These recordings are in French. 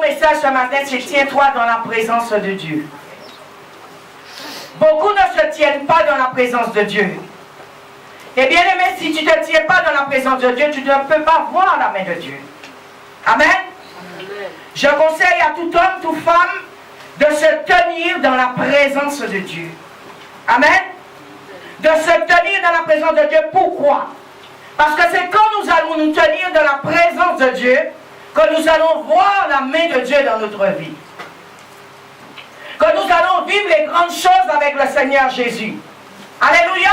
message ce matin, c'est tiens-toi dans la présence de Dieu. Beaucoup ne se tiennent pas dans la présence de Dieu. Et bien aimé, si tu ne te tiens pas dans la présence de Dieu, tu ne peux pas voir la main de Dieu. Amen. Amen. Je conseille à tout homme, toute femme, de se tenir dans la présence de Dieu. Amen. De se tenir dans la présence de Dieu. Pourquoi? Parce que c'est quand nous allons nous tenir dans la présence de Dieu que nous allons voir la main de Dieu dans notre vie. Que nous allons vivre les grandes choses avec le Seigneur Jésus. Alléluia.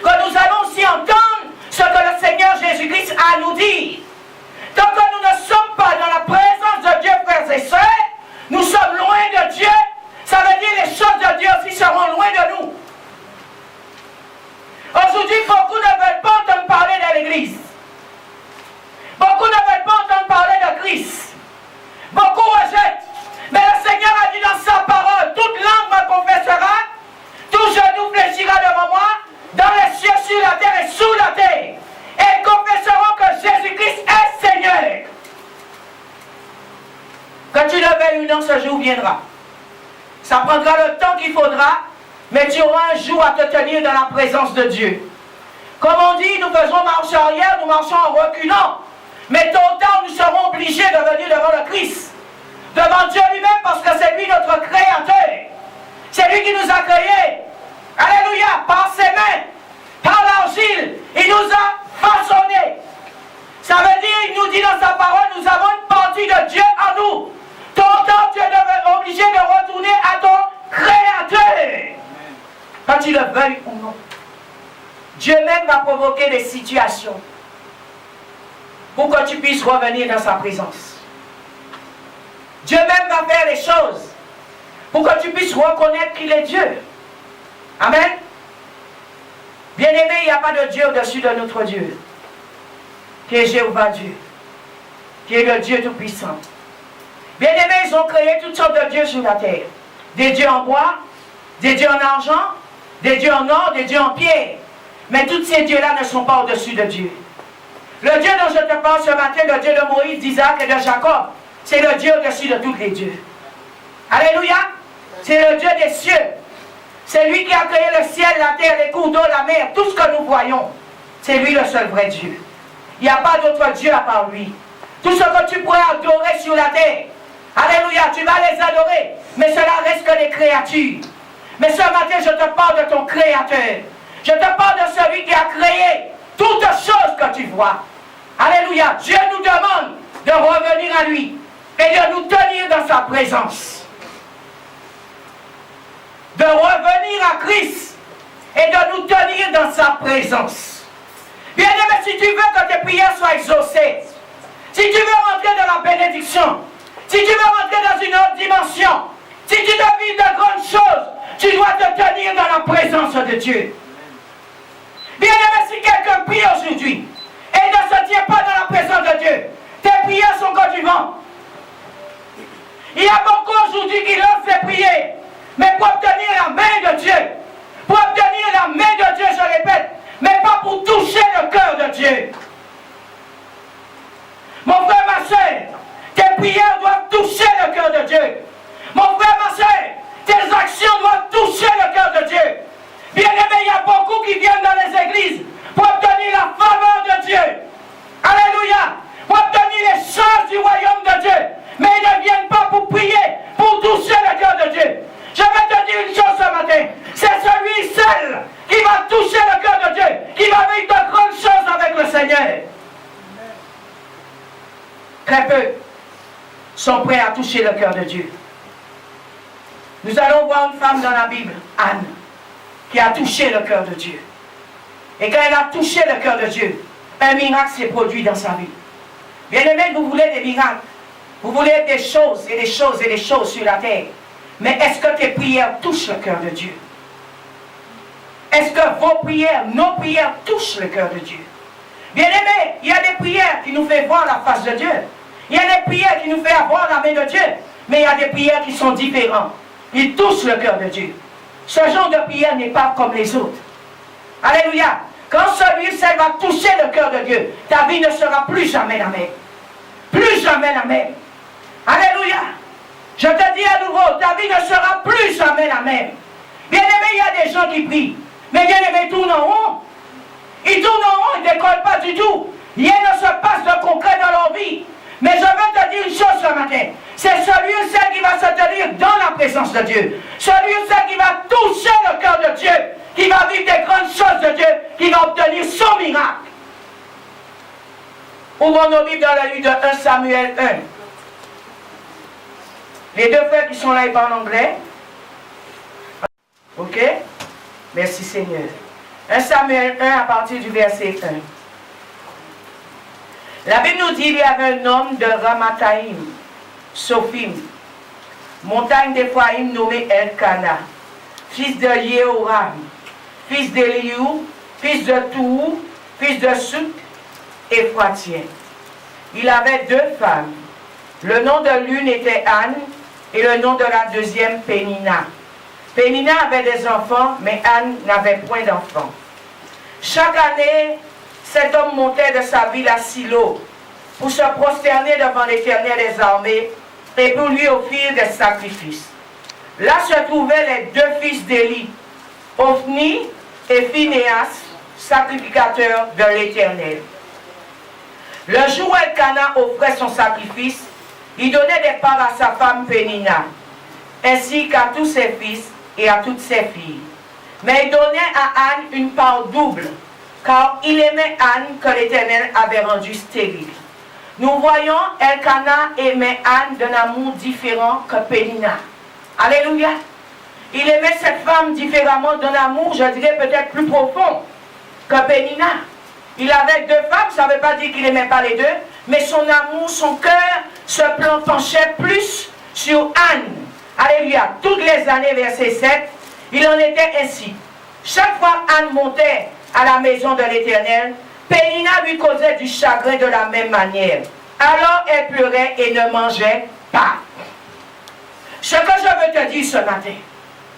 Que nous allons aussi entendre ce que le Seigneur Jésus-Christ a à nous dire. Tant que nous ne sommes pas dans la présence de Dieu, frères et sœurs, nous sommes loin de Dieu. Ça veut dire les choses de Dieu aussi seront loin de nous. Aujourd'hui, beaucoup ne veulent pas entendre parler de l'Église. Beaucoup ne veulent pas entendre parler de Christ. Beaucoup rejettent. Mais le Seigneur a dit dans sa parole, toute langue me confessera, tout genou fléchira devant moi, dans les cieux, sur la terre et sous la terre. Et ils confesseront que Jésus-Christ est Seigneur. Que tu le veuilles ou non, ce jour viendra. Ça prendra le temps qu'il faudra, mais tu auras un jour à te tenir dans la présence de Dieu. Comme on dit, nous faisons marche arrière, nous marchons en reculant. Mais tôt ou tard, nous serons obligés de venir devant le Christ. Devant Dieu lui-même, parce que c'est lui notre Créateur. C'est lui qui nous a créés. Alléluia, par ses mains, par l'argile, il nous a façonnés. Ça veut dire, il nous dit dans sa parole, nous avons une partie de Dieu en nous. Tôt ou tard, tu es obligé de retourner à ton Créateur. Quand tu le veuilles ou non. Dieu même va provoquer des situations pour que tu puisses revenir dans sa présence. Dieu même va faire les choses pour que tu puisses reconnaître qu'il est Dieu. Amen. Bien-aimé, il n'y a pas de Dieu au-dessus de notre Dieu, qui est Jéhovah Dieu, qui est le Dieu Tout-Puissant. Bien-aimé, ils ont créé toutes sortes de dieux sur la terre. Des dieux en bois, des dieux en argent, des dieux en or, des dieux en pierre. Mais tous ces dieux-là ne sont pas au-dessus de Dieu. Le Dieu dont je te parle ce matin, le Dieu de Moïse, d'Isaac et de Jacob, c'est le Dieu au-dessus de tous les dieux. Alléluia. C'est le Dieu des cieux. C'est lui qui a créé le ciel, la terre, les cours d'eau, la mer, tout ce que nous voyons. C'est lui le seul vrai Dieu. Il n'y a pas d'autre Dieu à part lui. Tout ce que tu pourrais adorer sur la terre, alléluia, tu vas les adorer. Mais cela reste que des créatures. Mais ce matin, je te parle de ton Créateur. Je te parle de celui qui a créé toutes choses que tu vois. Alléluia. Dieu nous demande de revenir à lui et de nous tenir dans sa présence. De revenir à Christ et de nous tenir dans sa présence. Bien aimé, si tu veux que tes prières soient exaucées, si tu veux rentrer dans la bénédiction, si tu veux rentrer dans une autre dimension, si tu veux vivre de grandes choses, tu dois te tenir dans la présence de Dieu. Bien aimé, si quelqu'un prie aujourd'hui et ne se tient pas dans la présence de Dieu, tes prières sont comme du vent. Il y a beaucoup aujourd'hui qui lancent les prières, mais pour obtenir la main de Dieu, pour obtenir la main de Dieu, je répète, mais pas pour toucher le cœur de Dieu. Mon frère, ma soeur, tes prières doivent toucher le cœur de Dieu. Mon frère, ma soeur, tes actions doivent toucher le cœur de Dieu. Bien aimé, il y a beaucoup qui viennent dans les églises pour obtenir la faveur de Dieu. Alléluia. Pour obtenir les choses du royaume de Dieu. Mais ils ne viennent pas pour prier, pour toucher le cœur de Dieu. Je vais te dire une chose ce matin. C'est celui seul qui va toucher le cœur de Dieu, qui va vivre de grandes choses avec le Seigneur. Très peu sont prêts à toucher le cœur de Dieu. Nous allons voir une femme dans la Bible, Anne, qui a touché le cœur de Dieu. Et quand elle a touché le cœur de Dieu, un miracle s'est produit dans sa vie. Bien-aimés, vous voulez des miracles. Vous voulez des choses et des choses et des choses sur la terre. Mais est-ce que tes prières touchent le cœur de Dieu? Est-ce que vos prières, nos prières touchent le cœur de Dieu? Bien-aimés, il y a des prières qui nous font voir la face de Dieu. Il y a des prières qui nous font avoir la main de Dieu. Mais il y a des prières qui sont différentes. Ils touchent le cœur de Dieu. Ce genre de prière n'est pas comme les autres. Alléluia. Quand celui-ci va toucher le cœur de Dieu, ta vie ne sera plus jamais la même. Plus jamais la même. Alléluia. ta vie ne sera plus jamais la même. Bien aimé, il y a des gens qui prient. Mais bien aimé, ils tournent en rond. Ils tournent en rond, ils ne décollent pas du tout. Rien ne se passe de concret dans leur vie. Mais je veux te dire une chose ce matin. C'est celui ou celle qui va se tenir dans la présence de Dieu. Celui ou celle qui va toucher le cœur de Dieu. Qui va vivre des grandes choses de Dieu. Qui va obtenir son miracle. Ouvrons nos Bibles dans le livre de 1 Samuel 1. Les deux frères qui sont là, ils parlent anglais. Ok? Merci Seigneur. 1 Samuel 1 à partir du verset 1. La Bible nous dit qu'il y avait un homme de Ramathaïm, Sophim, montagne d'Éphraïm nommé Elkana, fils de Yehoram, fils d'Eliou, fils de Tou, fils de Souk, Éphratien. Il avait deux femmes. Le nom de l'une était Anne et le nom de la deuxième Pénina. Pénina avait des enfants, mais Anne n'avait point d'enfants. Chaque année, cet homme montait de sa ville à Silo pour se prosterner devant l'Éternel des armées et pour lui offrir des sacrifices. Là se trouvaient les deux fils d'Élie, Ophni et Phinéas, sacrificateurs de l'Éternel. Le jour où Elkana offrait son sacrifice, il donnait des parts à sa femme Pénina, ainsi qu'à tous ses fils et à toutes ses filles. Mais il donnait à Anne une part double, car il aimait Anne que l'Éternel avait rendue stérile. Nous voyons Elkana aimait Anne d'un amour différent que Pénina. Alléluia. Il aimait cette femme différemment d'un amour, je dirais peut-être plus profond que Pénina. Il avait deux femmes, ça ne veut pas dire qu'il n'aimait pas les deux, mais son amour, son cœur se penchait plus sur Anne. Alléluia. Toutes les années, verset 7, il en était ainsi. Chaque fois Anne montait à la maison de l'Éternel, Pénina lui causait du chagrin de la même manière. Alors elle pleurait et ne mangeait pas. Ce que je veux te dire ce matin,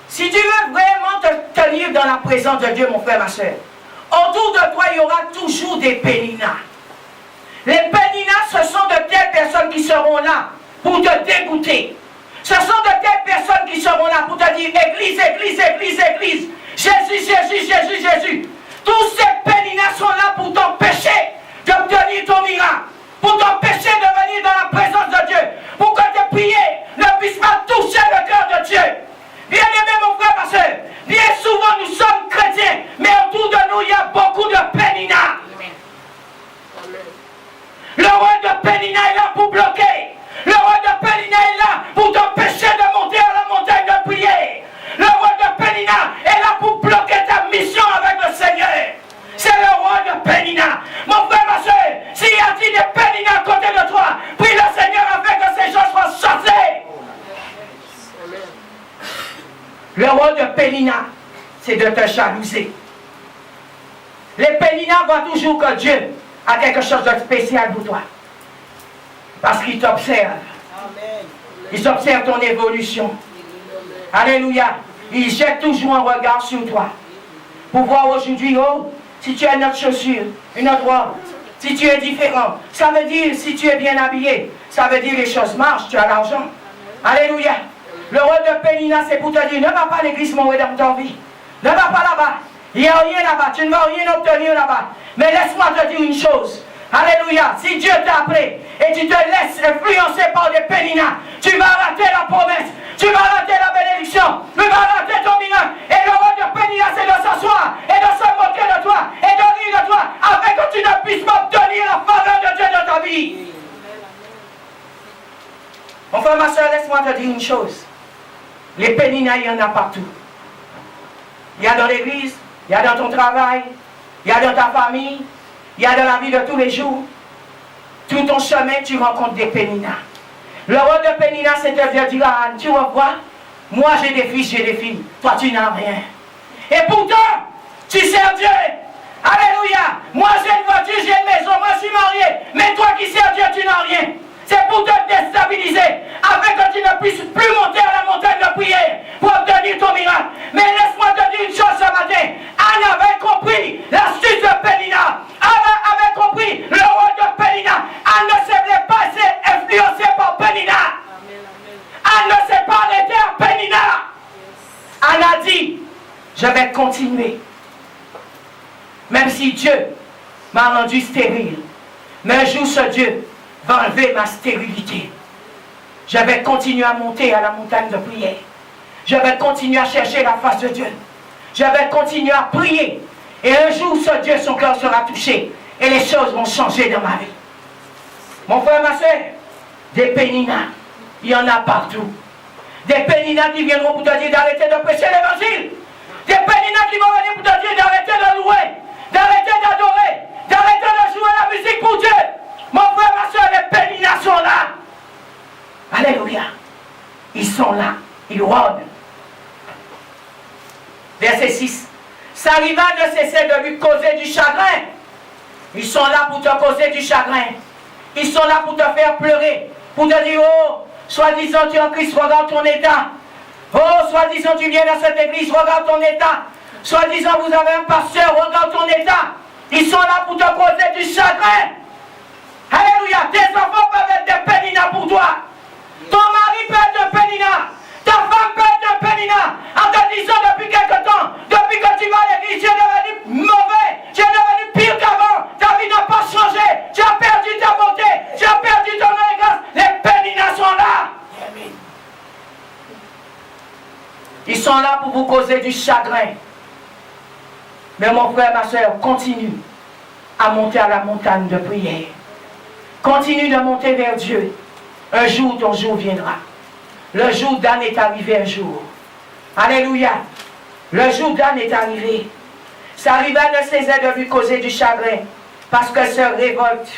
si tu veux vraiment te tenir dans la présence de Dieu, mon frère, ma soeur, autour de toi, il y aura toujours des Péninas. Les Péninas, ce sont de telles personnes qui seront là pour te dégoûter. Ce sont de telles personnes qui seront là pour te dire Église, Église, Église, Église. Jésus, Jésus, Jésus, Jésus. Tous ces Péninas sont là pour t'empêcher d'obtenir ton miracle, pour t'empêcher de venir dans la présence de Dieu, pour que tes prières ne puissent pas toucher le cœur de Dieu. Bien aimé mon frère, ma soeur, bien souvent nous sommes chrétiens, mais autour de nous il y a beaucoup de Péninas. Le roi de Pénina est là pour bloquer. Le roi de Pénina est là pour t'empêcher de monter à la montagne de prière. Le roi de Pénina est là pour bloquer ta mission avec le Seigneur. C'est le roi de Pénina. Mon frère, ma soeur, s'il y a des Péninas à côté de toi, prie le Seigneur afin que ces gens soient chassés. Le rôle de Pénina, c'est de te jalouser. Les Péninas voient toujours que Dieu a quelque chose de spécial pour toi. Parce qu'il t'observe. Il observe ton évolution. Alléluia. Il jette toujours un regard sur toi. Pour voir aujourd'hui, oh, si tu as une autre chaussure, une autre robe, si tu es différent, ça veut dire si tu es bien habillé, ça veut dire les choses marchent, tu as l'argent. Alléluia. Le rôle de Pénina, c'est pour te dire, ne va pas à l'église, mon dans ta vie. Ne va pas là-bas. Il n'y a rien là-bas. Tu ne vas rien obtenir là-bas. Mais laisse-moi te dire une chose. Alléluia. Si Dieu t'a appelé et tu te laisses influencer par des Péninas, tu vas rater la promesse. Tu vas rater la bénédiction. Tu vas rater ton miracle. Et le rôle de Pénina, c'est de s'asseoir et de se moquer de toi et de rire de toi afin que tu ne puisses pas obtenir la faveur de Dieu dans ta vie. Mon frère, ma soeur, laisse-moi te dire une chose. Les Péninas, il y en a partout. Il y a dans l'église, il y a dans ton travail, il y a dans ta famille, il y a dans la vie de tous les jours. Tout ton chemin, tu rencontres des Péninas. Le rôle de Pénina, c'est de dire à Anne, tu vois quoi? Moi j'ai des fils, j'ai des filles. Toi tu n'as rien. Et pourtant, tu sers Dieu. Alléluia. Moi j'ai une voiture, j'ai une maison, moi je suis marié. Mais toi qui sers Dieu, tu n'as rien. C'est pour te déstabiliser, afin que tu ne puisses plus monter à la montagne de prière pour obtenir ton miracle. Mais laisse-moi te dire une chose ce matin. Anne avait compris l'astuce de Pénina. Anne avait compris le rôle de Pénina. Anne ne se voulait pas être influencée par Pénina. Anne ne s'est pas arrêtée à Pénina. continuer. Même si Dieu m'a rendu stérile, mais un jour ce Dieu va enlever ma stérilité. Je vais continuer à monter à la montagne de prière. Je vais continuer à chercher la face de Dieu. Je vais continuer à prier. Et un jour, ce Dieu, son cœur sera touché. Et les choses vont changer dans ma vie. Mon frère, ma soeur, des péninas, il y en a partout. Des péninas qui viendront pour te dire d'arrêter de prêcher l'évangile. Des péninas qui vont venir pour te dire d'arrêter de louer, d'arrêter d'adorer, d'arrêter de jouer la musique pour Dieu. Mon frère, ma soeur, les péninas sont là. Alléluia. Ils sont là. Ils rôdent. Verset 6. Ça arriva de cesser de lui causer du chagrin. Ils sont là pour te causer du chagrin. Ils sont là pour te faire pleurer. Pour te dire, oh, soi-disant tu es en Christ, regarde ton état. Oh, soi-disant tu viens dans cette église, regarde ton état. Soi-disant vous avez un pasteur, regarde ton état. Ils sont là pour te causer du chagrin. Alléluia. Tes enfants peuvent être des péninas pour toi. Ton mari peut être un pénina. Ta femme peut être un pénina. En te disant depuis quelque temps, depuis que tu vas à l'église, tu es devenu mauvais. Tu es devenu pire qu'avant. Ta vie n'a pas changé. Tu as perdu ta beauté. Tu as perdu ton élégance. Les péninas sont là. Ils sont là pour vous causer du chagrin. Mais mon frère, ma soeur, continue à monter à la montagne de prière. Continue de monter vers Dieu. Un jour, ton jour viendra. Le jour d'Anne est arrivé un jour. Alléluia. Le jour d'Anne est arrivé. Ça arriva de César de lui causer du chagrin. Parce qu'elle se révolte.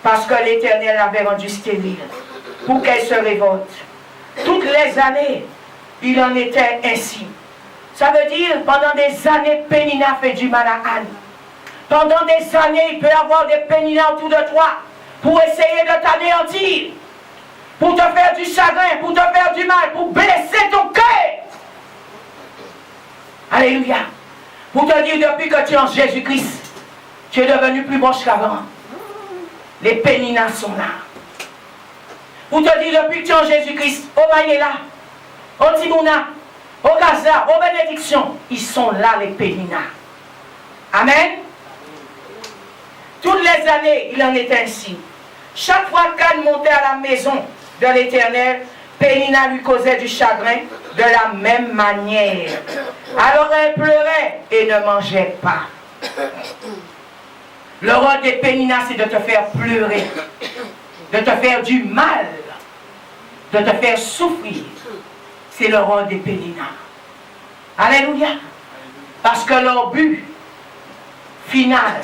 Parce que l'Éternel l'avait rendue stérile. Pour qu'elle se révolte. Toutes les années, il en était ainsi. Ça veut dire, pendant des années, Pénina fait du mal à Anne. Pendant des années, il peut y avoir des Péninas autour de toi pour essayer de t'anéantir. Pour te faire du chagrin, pour te faire du mal, pour blesser ton cœur. Alléluia. Pour te dire depuis que tu es en Jésus-Christ, tu es devenu plus moche qu'avant. Les péninas sont là. Pour te dire depuis que tu es en Jésus-Christ, au Maïela, au Timouna, au Gaza, aux bénédictions, ils sont là les péninas. Amen. Toutes les années, il en est ainsi. Chaque fois qu'Anne montait à la maison de l'Éternel, Pénina lui causait du chagrin de la même manière. Alors elle pleurait et ne mangeait pas. Le rôle des Péninas, c'est de te faire pleurer, de te faire du mal, de te faire souffrir. C'est le rôle des Péninas. Alléluia. Parce que leur but final,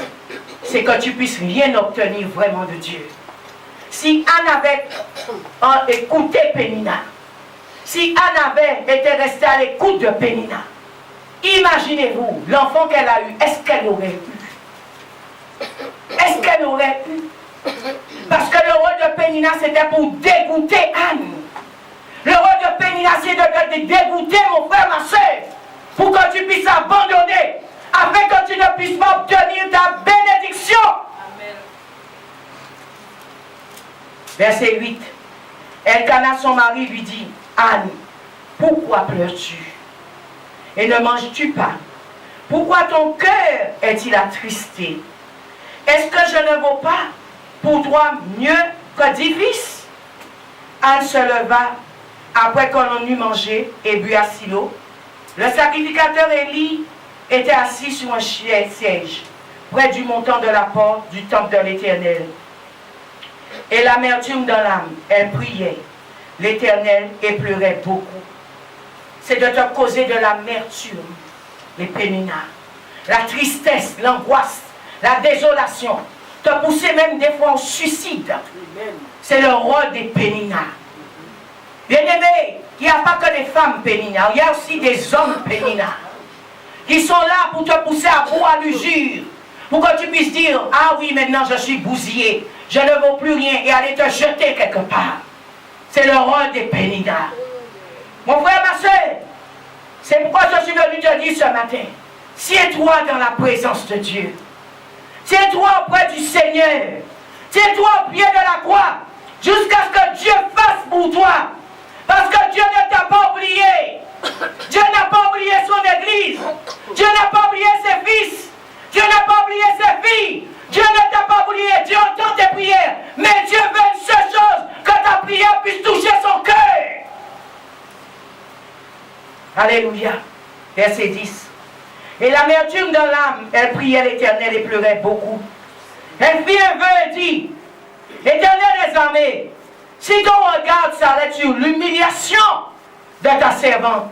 c'est que tu puisses rien obtenir vraiment de Dieu. Si Anne avait écouté Pénina, si Anne avait été restée à l'écoute de Pénina, imaginez-vous, l'enfant qu'elle a eu, est-ce qu'elle aurait eu? Est-ce qu'elle aurait eu? Parce que le rôle de Pénina, c'était pour dégoûter Anne. Le rôle de Pénina, c'est de te dégoûter, mon frère, ma soeur, pour que tu puisses abandonner, afin que tu ne puisses pas obtenir ta bénédiction. Verset 8. Elkana, son mari, lui dit, Anne, pourquoi pleures-tu? Et ne manges-tu pas? Pourquoi ton cœur est-il attristé? Est-ce que je ne vaux pas pour toi mieux que 10 fils? Anne se leva après qu'on eut mangé et bu à Silo. Le sacrificateur Élie était assis sur un siège, près du montant de la porte du temple de l'Éternel. Et l'amertume dans l'âme, elle priait l'Éternel et pleurait beaucoup. C'est de te causer de l'amertume, les péninas, la tristesse, l'angoisse, la désolation, te pousser même des fois au suicide. C'est le rôle des péninas. Bien-aimés, il n'y a pas que des femmes péninas, il y a aussi des hommes péninas qui sont là pour te pousser à bout à l'usure, pour que tu puisses dire, ah oui, maintenant je suis bousillé, je ne vaux plus rien, et aller te jeter quelque part. C'est le rôle des péninas. Mon frère, ma soeur, c'est pourquoi je suis venu te dire ce matin, tiens-toi dans la présence de Dieu. Tiens-toi auprès du Seigneur. Tiens-toi au pied de la croix, jusqu'à ce que Dieu fasse pour toi. Parce que Dieu ne t'a pas oublié. Dieu n'a pas oublié son église. Dieu n'a pas oublié ses fils. Dieu n'a pas oublié ses filles. Dieu ne t'a pas oublié. Dieu entend tes prières. Mais Dieu veut une seule chose, que ta prière puisse toucher son cœur. Alléluia. Verset 10. Et l'amertume dans l'âme, elle priait l'Éternel et pleurait beaucoup. Elle fit un vœu et dit, Éternel des armées, si ton regard s'arrête sur l'humiliation de ta servante,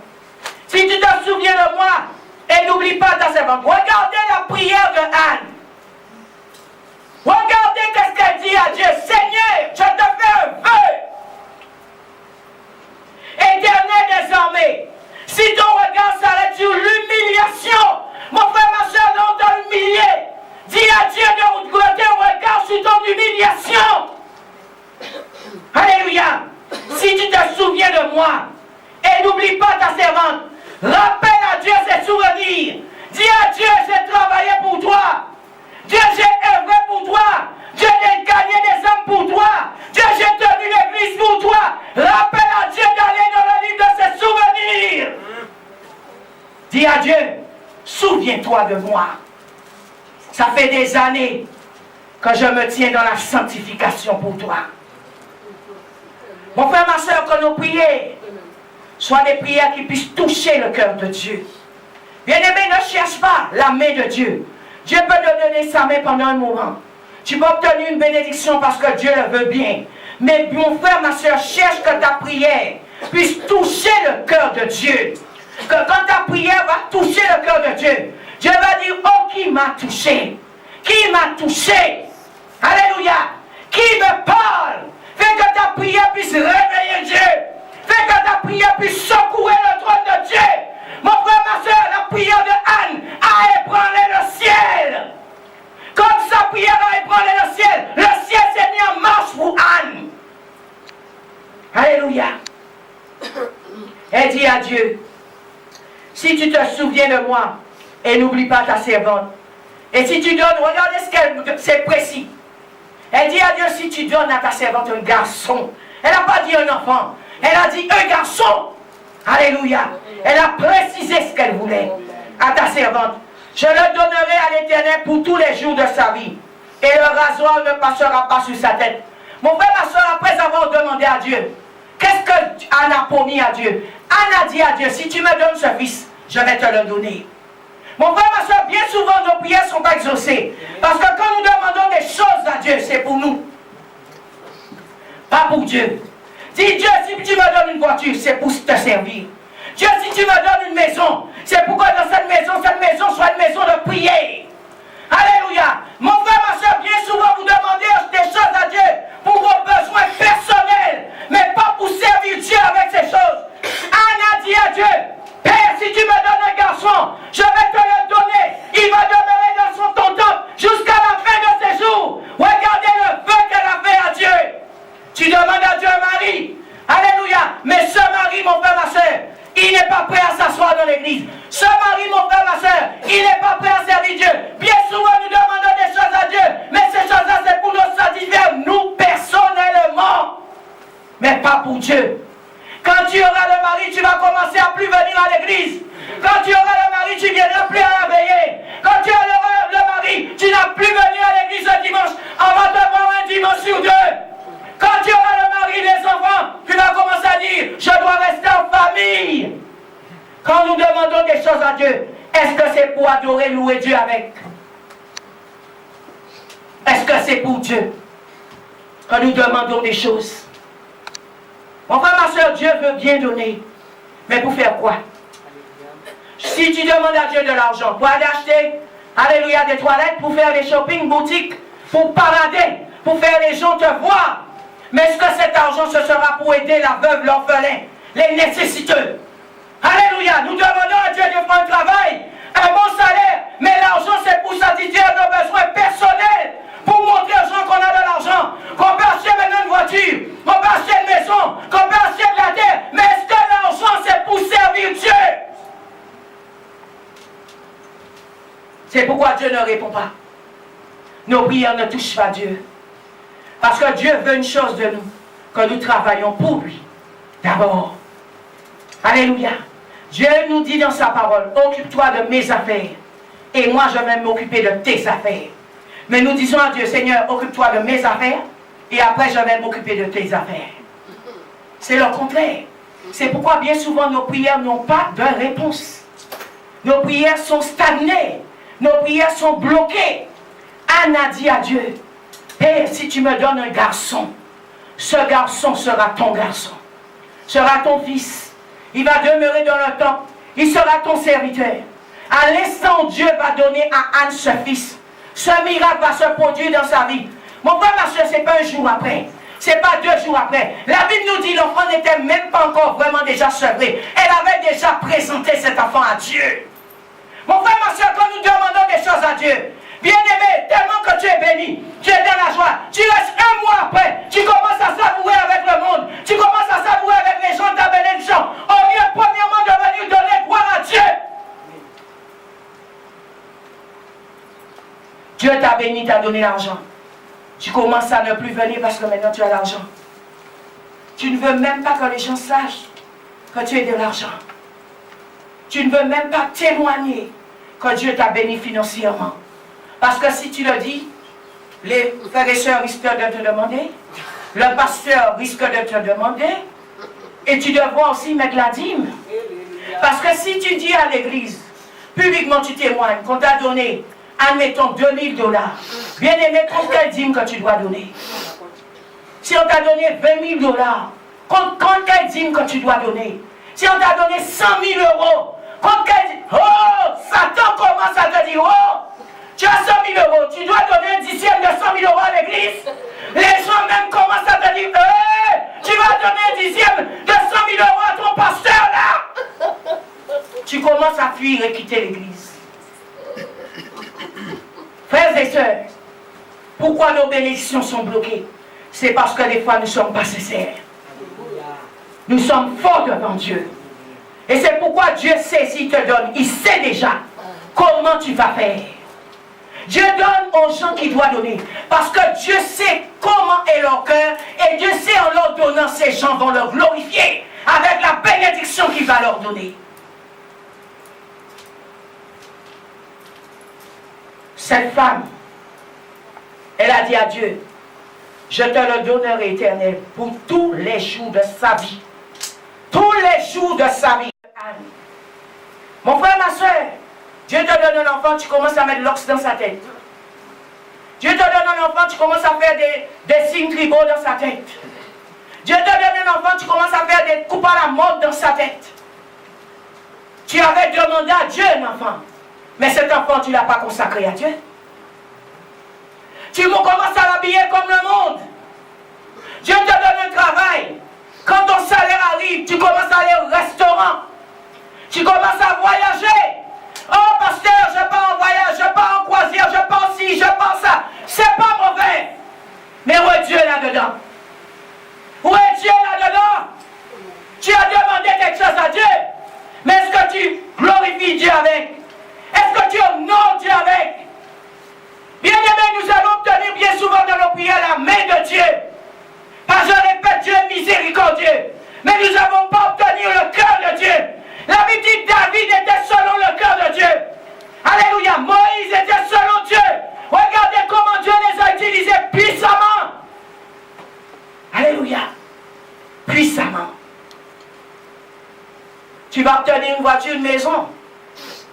si tu te souviens de moi et n'oublie pas ta servante, regardez la prière de Anne. Regardez qu'est-ce qu'elle dit à Dieu. Seigneur, je te fais un vœu. Éternel des armées, si ton regard s'arrête sur l'humiliation, mon frère, ma soeur, non, t'a humilié. Dis à Dieu de jeter un regard sur ton humiliation. Alléluia. Si tu te souviens de moi et n'oublie pas ta servante, rappelle à Dieu ses souvenirs. Dis à Dieu, j'ai travaillé pour toi. Dieu, j'ai œuvré pour toi. Dieu, j'ai gagné des hommes pour toi. Dieu, j'ai tenu l'église pour toi. Rappelle à Dieu d'aller dans le livre de ses souvenirs. Dis à Dieu, souviens-toi de moi. Ça fait des années que je me tiens dans la sanctification pour toi. Mon frère, ma soeur, que nos prières soient des prières qui puissent toucher le cœur de Dieu. Bien-aimé, ne cherche pas la main de Dieu. Dieu peut te donner sa main pendant un moment. Tu peux obtenir une bénédiction parce que Dieu le veut bien. Mais mon frère, ma soeur, cherche que ta prière puisse toucher le cœur de Dieu. Que quand ta prière va toucher le cœur de Dieu, Dieu va dire, oh, qui m'a touché? Qui m'a touché? Alléluia. Qui me parle? Fais que ta prière puisse réveiller Dieu. Fais que ta prière puisse secouer le trône de Dieu. Mon frère, ma soeur, la prière de Anne a ébranlé le ciel. Comme sa prière a ébranlé le ciel s'est mis en marche pour Anne. Alléluia. Elle dit à Dieu, si tu te souviens de moi et n'oublie pas ta servante, et si tu donnes, regardez ce qu'elle, c'est précis. Elle dit à Dieu, si tu donnes à ta servante un garçon, elle n'a pas dit un enfant, elle a dit un garçon. Alléluia. Elle a précisé ce qu'elle voulait à ta servante. Je le donnerai à l'Éternel pour tous les jours de sa vie. Et le rasoir ne passera pas sur sa tête. Mon frère, ma soeur, après avoir demandé à Dieu, qu'est-ce que Anne a promis à Dieu? Anne a dit à Dieu, si tu me donnes ce fils, je vais te le donner. Mon frère, ma soeur, bien souvent nos prières sont pas exaucées. Parce que quand nous demandons des choses à Dieu, c'est pour nous. Pas pour Dieu. Dis Dieu, si tu me donnes une voiture, c'est pour te servir. Dieu, si tu me donnes une maison, c'est pour que dans cette maison soit une maison de prière. Alléluia. Mon frère, ma soeur, bien souvent vous demandez des choses à Dieu pour vos besoins personnels, mais pas pour servir Dieu avec ces choses. Anne a dit à Dieu, Père, si tu me donnes un garçon, je vais te le donner. Il va demeurer dans ton temple jusqu'à la fin de ses jours. Regardez le feu qu'elle a fait à Dieu. Tu demandes à Dieu un mari. Alléluia. Mais ce mari, mon frère, ma soeur, il n'est pas prêt à s'asseoir dans l'église. Ce mari, mon frère, ma soeur, il n'est pas prêt à servir Dieu. Bien souvent, nous demandons des choses à Dieu. Mais ces choses-là, c'est pour nous satisfaire, nous, personnellement. Mais pas pour Dieu. Quand tu auras le mari, tu vas commencer à plus venir à l'église. Quand tu auras le mari, tu ne viendras plus à la veillée. Quand tu auras le mari, tu n'as plus venu à l'église le dimanche. On va te voir un dimanche sur deux. Quand tu auras le mari, les enfants, tu vas commencer à dire, je dois rester en famille. Quand nous demandons des choses à Dieu, est-ce que c'est pour adorer, louer Dieu avec? Est-ce que c'est pour Dieu que nous demandons des choses? Mon frère, ma soeur, Dieu veut bien donner. Mais pour faire quoi? Si tu demandes à Dieu de l'argent, pour aller acheter, alléluia, des toilettes, pour faire des shopping boutiques, pour parader, pour faire les gens te voir. Mais est-ce que cet argent, ce sera pour aider la veuve, l'orphelin, les nécessiteux? Alléluia, nous demandons à Dieu de faire un travail, un bon salaire, mais l'argent, c'est pour satisfaire nos besoins personnels, pour montrer aux gens qu'on a de l'argent, qu'on peut acheter maintenant une voiture, qu'on peut acheter une maison, qu'on peut acheter de la terre. Mais est-ce que l'argent, c'est pour servir Dieu? C'est pourquoi Dieu ne répond pas. Nos prières ne touchent pas Dieu. Parce que Dieu veut une chose de nous, que nous travaillons pour lui. D'abord. Alléluia. Dieu nous dit dans sa parole, occupe-toi de mes affaires. Et moi, je vais m'occuper de tes affaires. Mais nous disons à Dieu, Seigneur, occupe-toi de mes affaires. Et après, je vais m'occuper de tes affaires. C'est le contraire. C'est pourquoi bien souvent nos prières n'ont pas de réponse. Nos prières sont stagnées. Nos prières sont bloquées. Anne a dit à Dieu, Père, si tu me donnes un garçon, ce garçon sera ton garçon. Sera ton fils. Il va demeurer dans le temple. Il sera ton serviteur. À l'instant où Dieu va donner à Anne ce fils, ce miracle va se produire dans sa vie. Mon frère, ma soeur, ce n'est pas un jour après. Ce n'est pas 2 jours après. La Bible nous dit l'enfant n'était même pas encore vraiment déjà sevré. Elle avait déjà présenté cet enfant à Dieu. Mon frère, ma soeur, quand nous demandons des choses à Dieu, bien-aimé, tellement que tu es béni, tu es dans la joie, tu restes 1 mois après, tu commences à savourer avec le monde, tu commences à savourer avec les gens de ta bénédiction, au lieu premièrement de venir donner gloire à Dieu. Dieu t'a béni, t'a donné l'argent. Tu commences à ne plus venir parce que maintenant tu as l'argent. Tu ne veux même pas que les gens sachent que tu as de l'argent. Tu ne veux même pas témoigner que Dieu t'a béni financièrement. Parce que si tu le dis, les frères et sœurs risquent de te demander, le pasteur risque de te demander, et tu devras aussi mettre la dîme. Parce que si tu dis à l'église, publiquement tu témoignes qu'on t'a donné, admettons, $2000, bien aimé, compte quelle dîme que tu dois donner. Si on t'a donné $20 000, compte quelle dîme que tu dois donner. Si on t'a donné 100 000 €, compte quelle dîme. Oh, Satan commence à te dire, oh, tu as 100 000 €, tu dois donner un dixième de 100 000 € à l'église. Les gens même commencent à te dire, hey, tu vas donner un dixième de 100 000 € à ton pasteur là. Tu commences à fuir et quitter l'église. Frères et sœurs, pourquoi nos bénédictions sont bloquées? C'est parce que des fois nous ne sommes pas sincères. Nous sommes forts devant Dieu. Et c'est pourquoi Dieu sait s'il te donne. Il sait déjà comment tu vas faire. Dieu donne aux gens qui doivent donner. Parce que Dieu sait comment est leur cœur. Et Dieu sait en leur donnant, ces gens vont leur glorifier avec la bénédiction qu'il va leur donner. Cette femme, elle a dit à Dieu, je te le donnerai éternel pour tous les jours de sa vie. Tous les jours de sa vie. Mon frère, ma soeur, Dieu te donne un enfant, tu commences à mettre l'ox dans sa tête. Dieu te donne un enfant, tu commences à faire des signes tribaux dans sa tête. Dieu te donne un enfant, tu commences à faire des coupes à la mode dans sa tête. Tu avais demandé à Dieu un enfant. Mais cet enfant, tu ne l'as pas consacré à Dieu. Tu commences à l'habiller comme le monde. Dieu te donne un travail. Quand ton salaire arrive, tu commences à aller au restaurant. Tu commences à voyager. Oh pasteur, je pars en voyage, je pars en croisière, je pars ci, je pars ça. C'est pas mauvais. Mais où est Dieu là-dedans? Où est Dieu là-dedans? Tu as demandé quelque chose à Dieu. Mais est-ce que tu glorifies Dieu avec? Est-ce que tu honores Dieu avec? Bien-aimés, nous allons obtenir bien souvent dans nos prières la main de Dieu. Parce que je répète, Dieu est miséricordieux. Mais nous n'avons pas obtenu le cœur de Dieu. La Bible dit David était selon le cœur de Dieu. Alléluia. Moïse était selon Dieu. Regardez comment Dieu les a utilisés puissamment. Alléluia. Puissamment. Tu vas obtenir une voiture, une maison.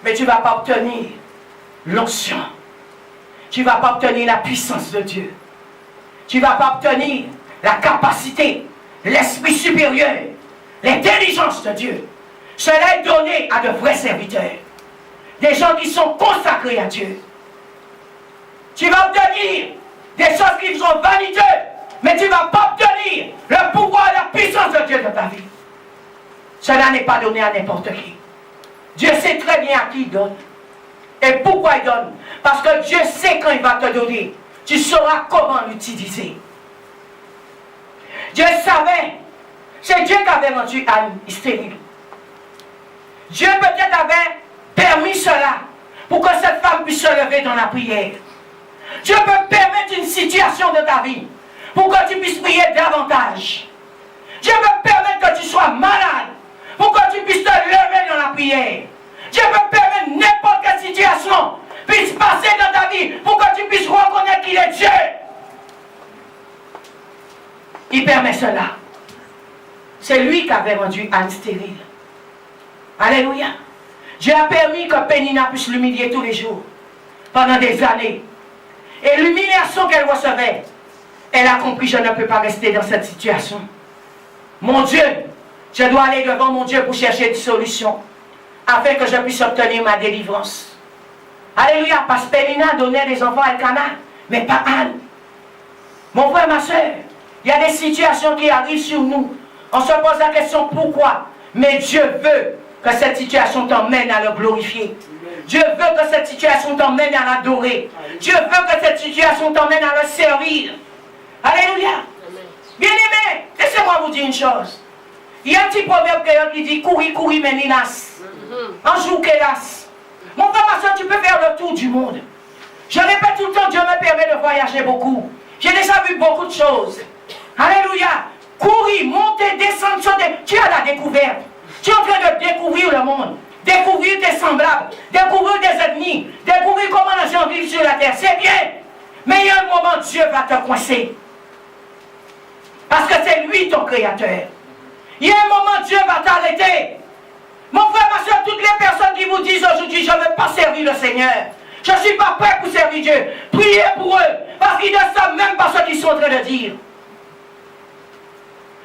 Mais tu ne vas pas obtenir l'onction. Tu ne vas pas obtenir la puissance de Dieu. Tu ne vas pas obtenir la capacité, l'esprit supérieur, l'intelligence de Dieu. Cela est donné à de vrais serviteurs. Des gens qui sont consacrés à Dieu. Tu vas obtenir des choses qui sont vaniteuses, mais tu ne vas pas obtenir le pouvoir et la puissance de Dieu dans ta vie. Cela n'est pas donné à n'importe qui. Dieu sait très bien à qui il donne. Et pourquoi il donne? Parce que Dieu sait quand il va te donner. Tu sauras comment l'utiliser. Dieu savait. C'est Dieu qui avait rendu Anne stérile. Dieu peut-être avait permis cela pour que cette femme puisse se lever dans la prière. Dieu peut permettre une situation de ta vie pour que tu puisses prier davantage. Dieu peut permettre que tu sois malade pour que tu puisses te lever dans la prière. lui qui avait rendu Anne stérile. Alléluia. Dieu a permis que Pénina puisse l'humilier tous les jours, pendant des années. Et l'humiliation qu'elle recevait, elle a compris, je ne peux pas rester dans cette situation. Mon Dieu, je dois aller devant mon Dieu pour chercher une solution, afin que je puisse obtenir ma délivrance. Alléluia, parce que Pénina donnait des enfants à Elkana, mais pas Anne. Mon frère, ma soeur, il y a des situations qui arrivent sur nous. On se pose la question pourquoi, mais Dieu veut que cette situation t'emmène à le glorifier. Dieu veut que cette situation t'emmène à l'adorer. Dieu veut que cette situation t'emmène à le servir. Alléluia. Bien-aimés, laissez-moi vous dire une chose. Il y a un petit proverbe qui dit courir, courir, mais ninas. Un jour qu'hélas. Mon frère, ma soeur, tu peux faire le tour du monde. Je répète tout le temps, Dieu me permet de voyager beaucoup. J'ai déjà vu beaucoup de choses. Alléluia. Courir, monter, descendre, sauter. Tu as la découverte. Tu es en train de découvrir le monde. Découvrir tes semblables. Découvrir tes ennemis. Découvrir comment les gens vivent sur la terre. C'est bien. Mais il y a un moment, Dieu va te coincer. Parce que c'est lui ton créateur. Il y a un moment, Dieu va t'arrêter. Mon frère, ma soeur, toutes les personnes qui vous disent aujourd'hui, je ne veux pas servir le Seigneur. Je ne suis pas prêt pour servir Dieu. Priez pour eux. Parce qu'ils ne savent même pas ce qu'ils sont en train de dire.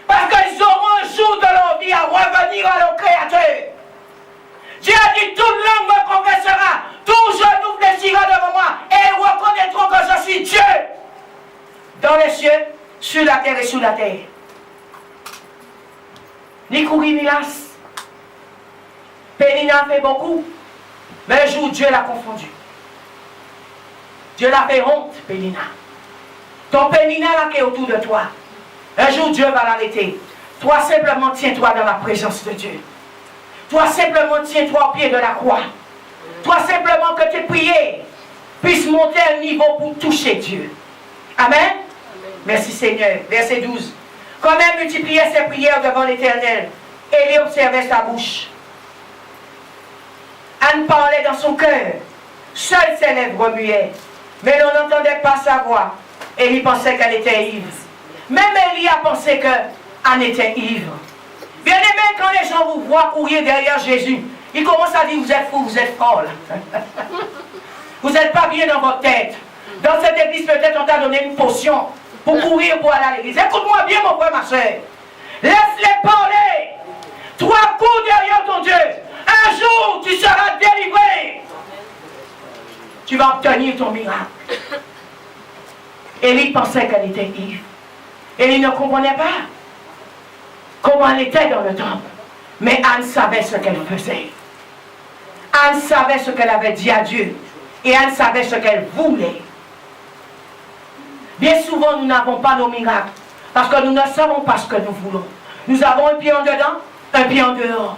Parce qu'ils auront un jour de leur vie à revenir à leur Créateur. Dieu a dit, toute langue me confessera, tout genou fléchira devant moi, et ils reconnaîtront que je suis Dieu. Dans les cieux, sur la terre et sous la terre. Ni courir ni las. Pénina a fait beaucoup, mais un jour Dieu l'a confondu. Dieu l'a fait honte, Pénina. Ton Pénina là qui est autour de toi, un jour Dieu va l'arrêter. Toi simplement tiens-toi dans la présence de Dieu. Toi simplement tiens-toi au pied de la croix. Toi simplement que tes prières puissent monter à un niveau pour toucher Dieu. Amen. Amen. Merci Seigneur. Verset 12. Quand elle multipliait ses prières devant l'Éternel, Élie observait sa bouche. Anne parlait dans son cœur. Seules ses lèvres remuaient. Mais l'on n'entendait pas sa voix. Élie pensait qu'elle était ivre. Même Élie a pensé qu'Anne était ivre. Bien aimé, quand les gens vous voient courir derrière Jésus, ils commencent à dire, vous êtes fou, vous êtes folle. Vous n'êtes pas bien dans votre tête. Dans cette église, peut-être on t'a donné une potion pour courir pour aller à l'église. Écoute-moi bien, mon frère, ma soeur. Laisse-les parler. 3 coups derrière ton Dieu. Un jour, tu seras délivré. Tu vas obtenir ton miracle. Élie pensait qu'elle était ivre. Élie ne comprenait pas comment elle était dans le temple. Mais Anne savait ce qu'elle faisait. Anne savait ce qu'elle avait dit à Dieu. Et Anne savait ce qu'elle voulait. Bien souvent, nous n'avons pas nos miracles. Parce que nous ne savons pas ce que nous voulons. Nous avons un pied en dedans, un pied en dehors.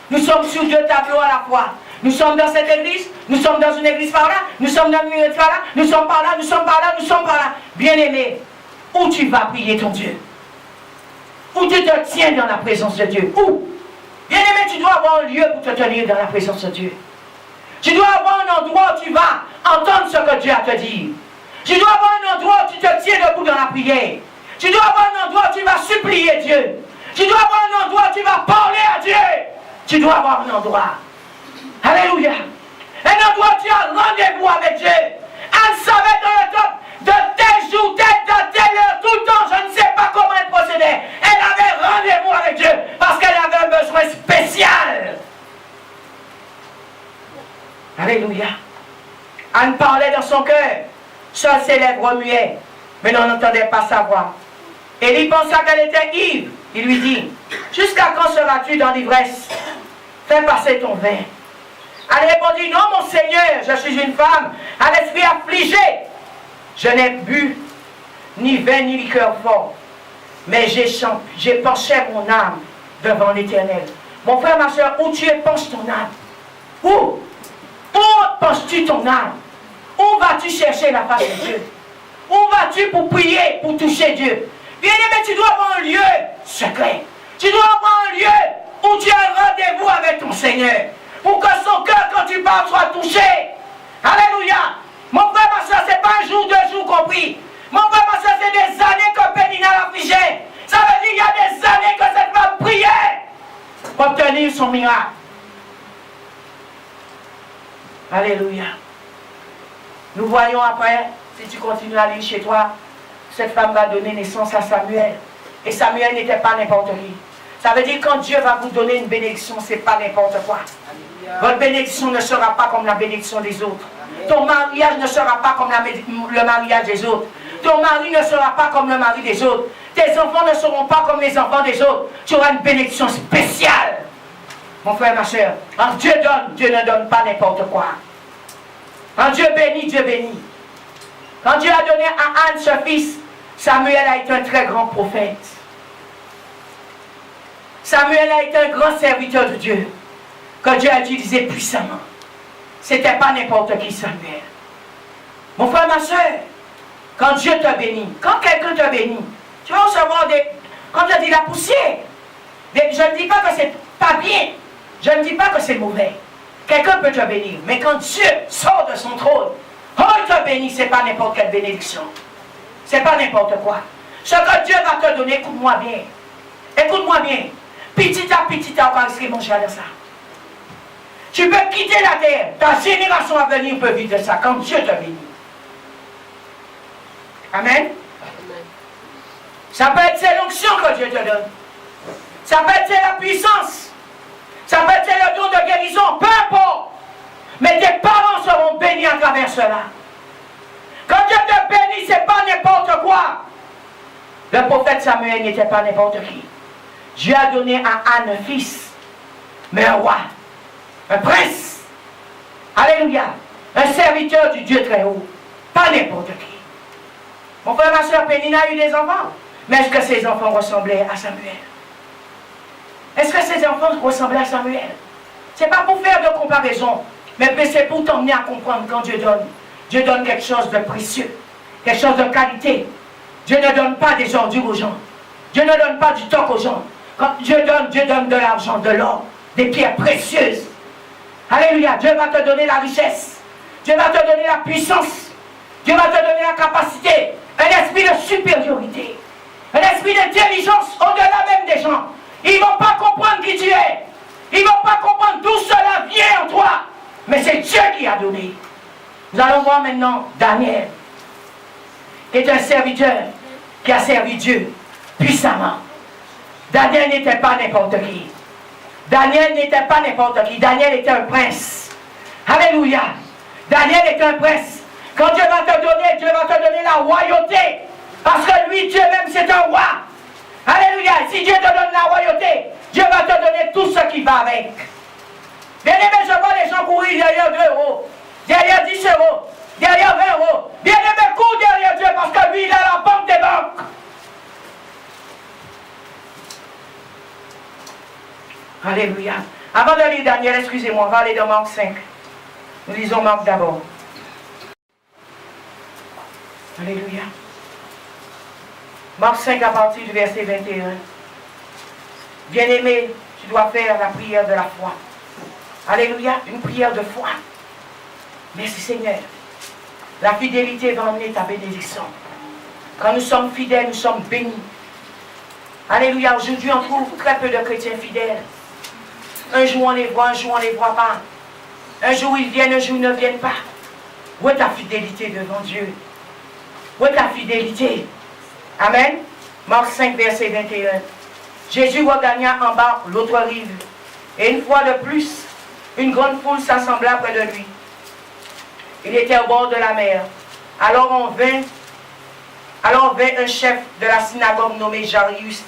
Nous sommes sur 2 tableaux à la fois. Nous sommes dans cette église, nous sommes dans une église par là, nous sommes dans une église par là, nous sommes par là, nous sommes par là, nous sommes par là. Bien-aimé, où tu vas prier ton Dieu? Où tu te tiens dans la présence de Dieu? Où? Bien-aimé, tu dois avoir un lieu pour te tenir dans la présence de Dieu. Tu dois avoir un endroit où tu vas entendre ce que Dieu a à te dire. Tu dois avoir un endroit où tu te tiens debout dans la prière. Tu dois avoir un endroit où tu vas supplier Dieu. Tu dois avoir un endroit où tu vas parler à Dieu. Tu dois avoir un endroit. Alléluia. Un endroit où tu as rendez-vous avec Dieu. Elle savait dans le temps, de tel jour, de telle heure, tout le temps, je ne sais pas comment elle procédait. Elle avait rendez-vous avec Dieu parce qu'elle avait un besoin spécial. Alléluia. Anne parlait dans son cœur. Seules ses lèvres remuaient, mais l'on n'entendait pas sa voix. Élie pensa qu'elle était ivre. Il lui dit, jusqu'à quand seras-tu dans l'ivresse? Fais passer ton vin. Elle répondit, non mon Seigneur, je suis une femme à l'esprit affligé. Je n'ai bu ni vin ni liqueur fort, mais j'ai penché mon âme devant l'Éternel. Mon frère, ma soeur, où tu penches ton âme? Où penches-tu ton âme? Où vas-tu chercher la face de Dieu? Où vas-tu pour prier, pour toucher Dieu? Bien-aimé, tu dois avoir un lieu secret. Tu dois avoir un lieu où tu as rendez-vous avec ton Seigneur. Pour que son cœur, quand tu parles, soit touché. Alléluia. Mon frère, ma soeur, ce n'est pas un jour, 2 jours compris. Mon frère, ma soeur, c'est des années que Pénina l'affligeait. Ça veut dire qu'il y a des années que cette femme priait pour obtenir son miracle. Alléluia. Nous voyons après, si tu continues à lire chez toi, cette femme va donner naissance à Samuel. Et Samuel n'était pas n'importe qui. Ça veut dire que quand Dieu va vous donner une bénédiction, ce n'est pas n'importe quoi. Votre bénédiction ne sera pas comme la bénédiction des autres. Ton mariage ne sera pas comme le mariage des autres. Ton mari ne sera pas comme le mari des autres. Tes enfants ne seront pas comme les enfants des autres. Tu auras une bénédiction spéciale. Mon frère, ma soeur, quand Dieu donne, Dieu ne donne pas n'importe quoi. Quand Dieu bénit, Dieu bénit. Quand Dieu a donné à Anne ce fils, Samuel a été un très grand prophète. Samuel a été un grand serviteur de Dieu, que Dieu a utilisé puissamment. Ce n'était pas n'importe qui, Samuel. Mon frère, ma soeur, quand Dieu te bénit, quand quelqu'un te bénit, tu vas recevoir comme je dis, la poussière. Je ne dis pas que c'est pas bien. Je ne dis pas que c'est mauvais. Quelqu'un peut te bénir. Mais quand Dieu sort de son trône, oh, il te bénit, ce n'est pas n'importe quelle bénédiction. Ce n'est pas n'importe quoi. Ce que Dieu va te donner, écoute-moi bien. Écoute-moi bien. Petit à petit, tu as encore inscrit mon cher de ça. Tu peux quitter la terre. Ta génération à venir peut vivre de ça quand Dieu te bénit. Amen. Ça peut être l'onction que Dieu te donne. Ça peut être la puissance. Ça peut être le don de guérison. Peu importe. Mais tes parents seront bénis à travers cela. Quand Dieu te bénit, ce n'est pas n'importe quoi. Le prophète Samuel n'était pas n'importe qui. Dieu a donné à Anne un fils, mais un roi, un prince. Alléluia. Un serviteur du Dieu très haut. Pas n'importe qui. Mon frère, ma soeur, Pénina a eu des enfants. Mais est-ce que ces enfants ressemblaient à Samuel? Est-ce que ces enfants ressemblaient à Samuel? Ce n'est pas pour faire de comparaison, mais c'est pour t'emmener à comprendre quand Dieu donne. Dieu donne quelque chose de précieux, quelque chose de qualité. Dieu ne donne pas des ordures aux gens. Dieu ne donne pas du toc aux gens. Quand Dieu donne de l'argent, de l'or, des pierres précieuses. Alléluia. Dieu va te donner la richesse. Dieu va te donner la puissance. Dieu va te donner la capacité. Un esprit de supériorité. Un esprit d'intelligence au-delà même des gens. Ils ne vont pas comprendre qui tu es. Ils ne vont pas comprendre d'où cela vient en toi. Mais c'est Dieu qui a donné. Nous allons voir maintenant Daniel, qui est un serviteur qui a servi Dieu puissamment. Daniel n'était pas n'importe qui. Daniel n'était pas n'importe qui. Daniel était un prince. Alléluia. Daniel est un prince. Quand Dieu va te donner la royauté. Parce que lui, Dieu même, c'est un roi. Alléluia. Si Dieu te donne la royauté, Dieu va te donner tout ce qui va avec. Bien aimé, je vois les gens courir derrière 2 euros, derrière 10 euros, derrière 20 euros. Bien aimé, cours derrière Dieu parce que lui, il a la banque des banques. Alléluia. Avant de lire Daniel, excusez-moi, on va aller dans Marc 5. Nous lisons Marc d'abord. Alléluia. Marc 5 à partir du verset 21. Bien-aimé, tu dois faire la prière de la foi. Alléluia, une prière de foi. Merci Seigneur. La fidélité va emmener ta bénédiction. Quand nous sommes fidèles, nous sommes bénis. Alléluia, aujourd'hui on trouve très peu de chrétiens fidèles. Un jour on les voit, un jour on ne les voit pas. Un jour ils viennent, un jour ils ne viennent pas. Où est ta fidélité devant Dieu? Où est ta fidélité? Amen. Marc 5, verset 21. Jésus regagna en bas l'autre rive. Et une fois de plus, une grande foule s'assembla près de lui. Il était au bord de la mer. Alors vint un chef de la synagogue nommé Jairus,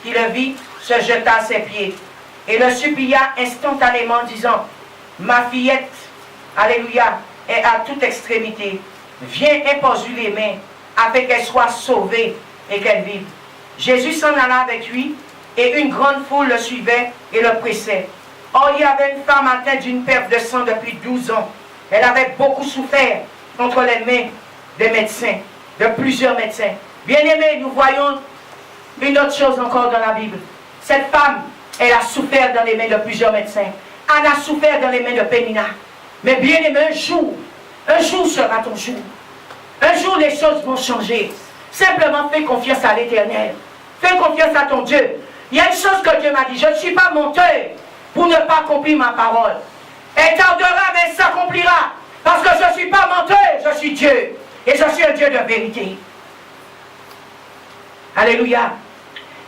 qui le vit, se jeta à ses pieds et le supplia instantanément, disant: ma fillette, alléluia, est à toute extrémité. Viens, impose-lui les mains, afin qu'elle soit sauvée et qu'elle vive. Jésus s'en alla avec lui, et une grande foule le suivait et le pressait. Or, il y avait une femme atteinte d'une perte de sang depuis 12 ans. Elle avait beaucoup souffert contre les mains des médecins, de plusieurs médecins. Bien-aimés, nous voyons une autre chose encore dans la Bible. Cette femme, elle a souffert dans les mains de plusieurs médecins. Anne a souffert dans les mains de Pénina. Mais bien-aimés, un jour sera ton jour. Un jour, les choses vont changer. Simplement fais confiance à l'Éternel. Fais confiance à ton Dieu. Il y a une chose que Dieu m'a dit. Je ne suis pas monteur pour ne pas accomplir ma parole. Elle tardera, mais elle s'accomplira. Parce que je ne suis pas menteur, je suis Dieu. Et je suis un Dieu de vérité. Alléluia.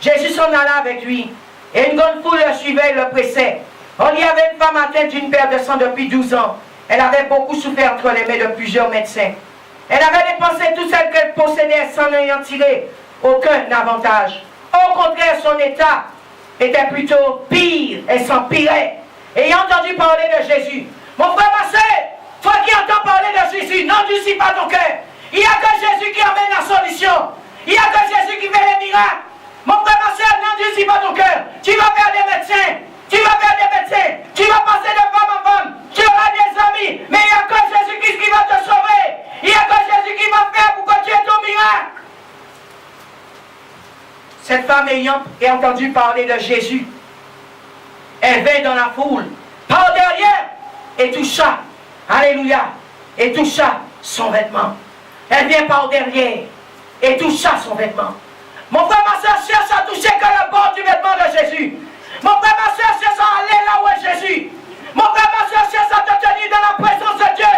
Jésus s'en alla avec lui. Et une grande foule le suivait et le pressait. On y avait une femme atteinte d'une perte de sang depuis 12 ans. Elle avait beaucoup souffert entre les mains de plusieurs médecins. Elle avait dépensé tout ce qu'elle possédait sans ayant tiré aucun avantage. Au contraire, son état était plutôt pire. Elle s'empirait. Ayant entendu parler de Jésus. Mon frère, ma soeur, toi qui entends parler de Jésus, n'endurcis pas ton cœur. Il n'y a que Jésus qui amène la solution. Il n'y a que Jésus qui fait les miracles. Mon frère, ma soeur, n'endurcis pas ton cœur. Tu vas vers des médecins. Tu vas vers des médecins. Tu vas passer de femme en femme. Tu auras des amis. Mais il n'y a que Jésus-Christ qui va te sauver. Il n'y a que Jésus qui va faire pour que tu aies ton miracle. Cette femme ayant entendu parler de Jésus, elle vint dans la foule, par derrière, et toucha, alléluia, et toucha son vêtement. Elle vient par derrière, et toucha son vêtement. Mon frère, ma soeur, cherche à toucher que le bord du vêtement de Jésus. Mon frère, ma soeur, cherche à aller là où est Jésus. Mon frère, ma soeur, cherche à te tenir dans la présence de Dieu.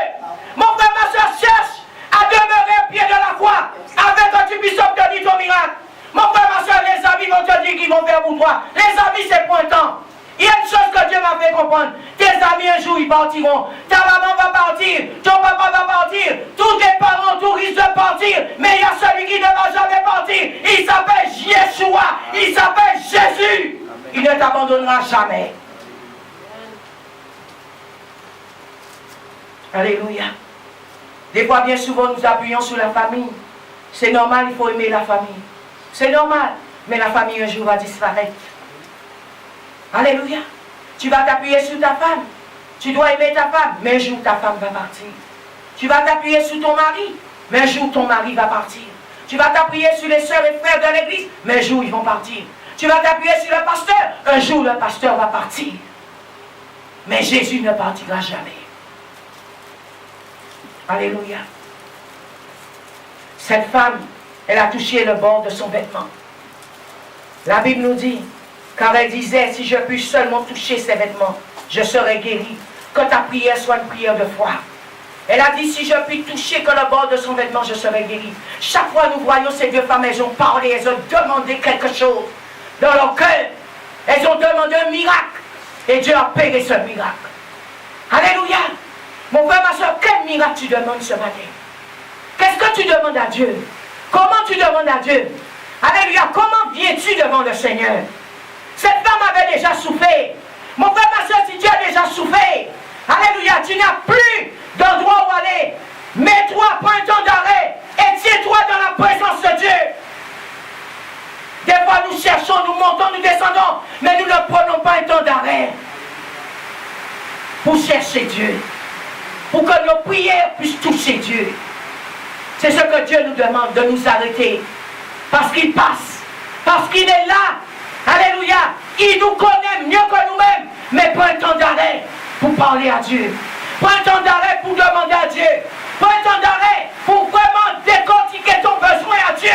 Mon frère, ma soeur, cherche à demeurer au pied de la croix, afin que tu puisses obtenir ton miracle. Mon frère, ma soeur, les amis vont te dire qu'ils vont faire pour toi. Les amis, c'est pointant. Il y a une chose que Dieu m'a fait comprendre. Tes amis, un jour, ils partiront. Ta maman va partir. Ton papa va partir. Tous tes parents, tous risquent de partir. Mais il y a celui qui ne va jamais partir. Il s'appelle Yeshua. Il s'appelle Jésus. Il ne t'abandonnera jamais. Alléluia. Des fois, bien souvent, nous appuyons sur la famille. C'est normal, il faut aimer la famille. C'est normal. Mais la famille, un jour, va disparaître. Alléluia. Tu vas t'appuyer sur ta femme. Tu dois aimer ta femme. Mais un jour, ta femme va partir. Tu vas t'appuyer sur ton mari. Mais un jour, ton mari va partir. Tu vas t'appuyer sur les sœurs et frères de l'église. Mais un jour, ils vont partir. Tu vas t'appuyer sur le pasteur. Un jour, le pasteur va partir. Mais Jésus ne partira jamais. Alléluia. Cette femme, elle a touché le bord de son vêtement. La Bible nous dit, car elle disait, si je puis seulement toucher ses vêtements, je serai guérie. Que ta prière soit une prière de foi. Elle a dit, si je puis toucher que le bord de son vêtement, je serai guérie. Chaque fois nous voyons ces deux femmes, elles ont parlé, elles ont demandé quelque chose dans leur cœur. Elles ont demandé un miracle. Et Dieu a payé ce miracle. Alléluia. Mon frère, ma soeur, quel miracle tu demandes ce matin? Qu'est-ce que tu demandes à Dieu? Comment tu demandes à Dieu? Alléluia. Comment viens-tu devant le Seigneur? Cette femme avait déjà souffert. Mon frère, ma soeur, si tu as déjà souffert, alléluia, tu n'as plus d'endroit où aller. Mets-toi, prends un temps d'arrêt et tiens-toi dans la présence de Dieu. Des fois, nous cherchons, nous montons, nous descendons, mais nous ne prenons pas un temps d'arrêt pour chercher Dieu, pour que nos prières puissent toucher Dieu. C'est ce que Dieu nous demande, de nous arrêter, parce qu'il passe, parce qu'il est là. Alléluia. Il nous connaît mieux que nous-mêmes, mais prends un temps d'arrêt pour parler à Dieu. Prends un temps d'arrêt pour demander à Dieu. Prends un temps d'arrêt pour vraiment décortiquer ton besoin à Dieu.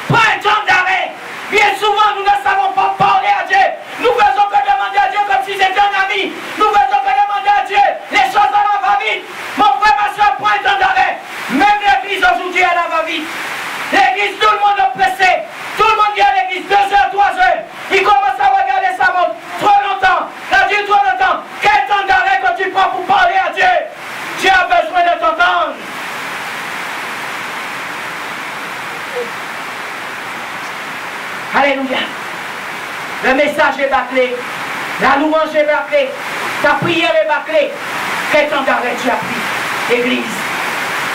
Prends un temps d'arrêt. Bien souvent, nous ne savons pas parler à Dieu. Nous faisons que demander à Dieu comme si c'était un ami. Nous faisons que demander à Dieu les choses à la va-vite. Mon frère, ma soeur, prends un temps d'arrêt. Même l'église aujourd'hui, elle la va-vite. L'église, tout le monde est pressé. Tout le monde vient à l'église 2 heures, 3 heures. Il commence à regarder sa montre. Trop longtemps. La Dieu, trop longtemps. Quel temps d'arrêt que tu prends pour parler à Dieu? Dieu a besoin de t'entendre. Alléluia. Le message est bâclé. La louange est bâclée. Ta prière est bâclée. Quel temps d'arrêt tu as pris, Église?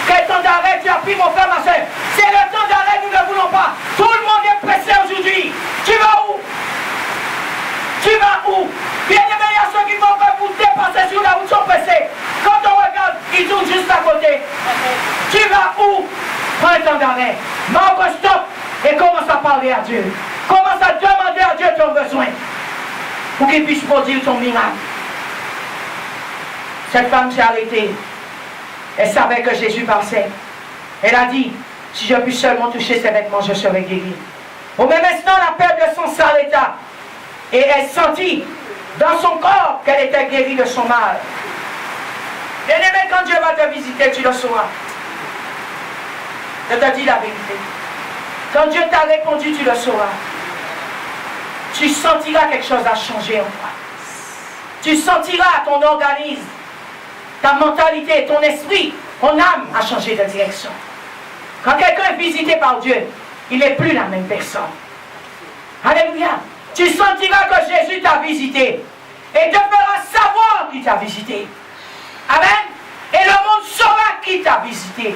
Quel temps d'arrêt tu as pris, mon frère, ma soeur? C'est le temps d'arrêt, nous ne voulons pas. Tout le monde est pressé aujourd'hui. Tu vas où? Tu vas où? Bien aimé, il y a ceux qui vont faire pour dépasser sur la route, sont pressés. Quand on regarde, ils tournent juste à côté. Tu vas où? Prends un temps d'arrêt. Marque stop et commence à parler à Dieu. Commence à demander à Dieu ton besoin pour qu'il puisse produire ton miracle. Cette femme s'est arrêtée. Elle savait que Jésus passait. Elle a dit, si je puis seulement toucher ses vêtements, je serai guérie. Au même instant, la peur de son s'arrêta. Et elle sentit dans son corps qu'elle était guérie de son mal. Bien-aimé, quand Dieu va te visiter, tu le sauras. Je te dis la vérité. Quand Dieu t'a répondu, tu le sauras. Tu sentiras quelque chose a changé en toi. Tu sentiras ton organisme, ta mentalité, ton esprit, ton âme a changé de direction. Quand quelqu'un est visité par Dieu, il n'est plus la même personne. Alléluia. Tu sentiras que Jésus t'a visité et te fera savoir qu'il t'a visité. Amen. Et le monde saura qui t'a visité.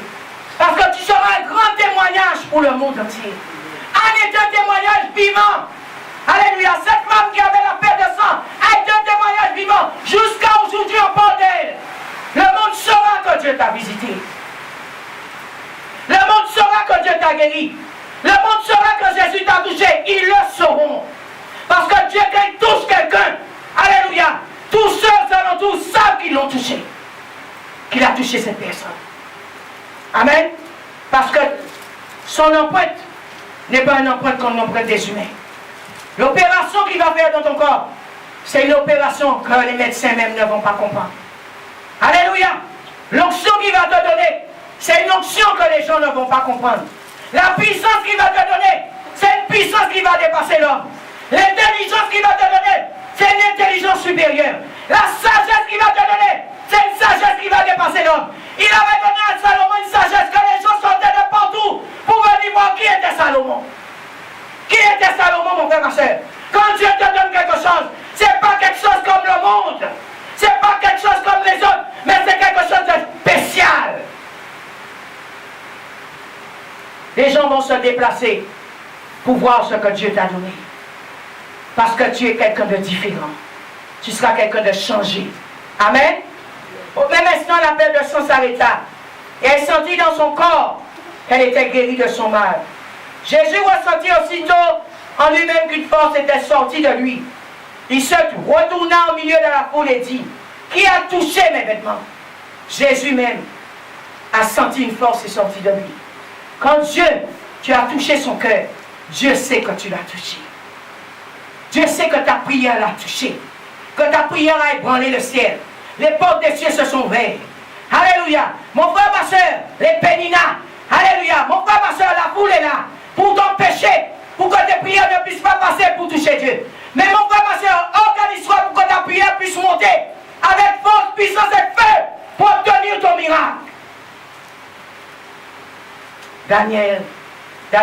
Parce que tu seras un grand témoignage pour le monde entier. Un est un témoignage vivant. Alléluia. Cette femme qui avait la paix de sang est un témoignage vivant. Jusqu'à aujourd'hui, on parle d'elle. Le monde saura que Dieu t'a visité. Le monde saura que Dieu t'a guéri. Le monde saura que Jésus t'a touché. Ils le sauront. Parce que Dieu, quand il touche quelqu'un, alléluia, tous ceux alentours savent qu'ils l'ont touché. Qu'il a touché cette personne. Amen. Parce que son empreinte n'est pas une empreinte comme l'empreinte des humains. L'opération qu'il va faire dans ton corps, c'est une opération que les médecins même ne vont pas comprendre. Alléluia. L'onction qu'il va te donner, c'est une onction que les gens ne vont pas comprendre. La puissance qu'il va te donner, c'est une puissance qui va dépasser l'homme. L'intelligence qu'il va te donner, c'est une intelligence supérieure. La sagesse qu'il va te donner, c'est une sagesse qui va dépasser l'homme. Il avait donné à Salomon une sagesse que les gens sortaient de partout pour venir voir qui était Salomon. Qui était Salomon, mon frère, ma soeur? Quand Dieu te donne quelque chose, c'est pas quelque chose comme le monde. C'est pas quelque chose comme les autres, mais c'est quelque chose de spécial. Les gens vont se déplacer pour voir ce que Dieu t'a donné. Parce que tu es quelqu'un de différent. Tu seras quelqu'un de changé. Amen. Au même instant, la peur de sang s'arrêta. Et elle sentit dans son corps qu'elle était guérie de son mal. Jésus ressentit aussitôt en lui-même qu'une force était sortie de lui. Il se retourna au milieu de la foule et dit, qui a touché mes vêtements? Jésus même a senti une force est sortie de lui. Quand Dieu, tu as touché son cœur, Dieu sait que tu l'as touché. Dieu sait que ta prière l'a touché. Que ta prière a ébranlé le ciel. Les portes des cieux se sont ouvertes. Alléluia. Mon frère, ma soeur, les péninas. Alléluia. Mon frère, ma soeur, la foule est là. Pour t'empêcher, pour que tes prières ne puissent pas passer pour toucher Dieu. Mais mon frère, ma soeur, organise-toi pour que ta prière puisse monter avec force, puissance et feu pour obtenir ton miracle. Daniel 1.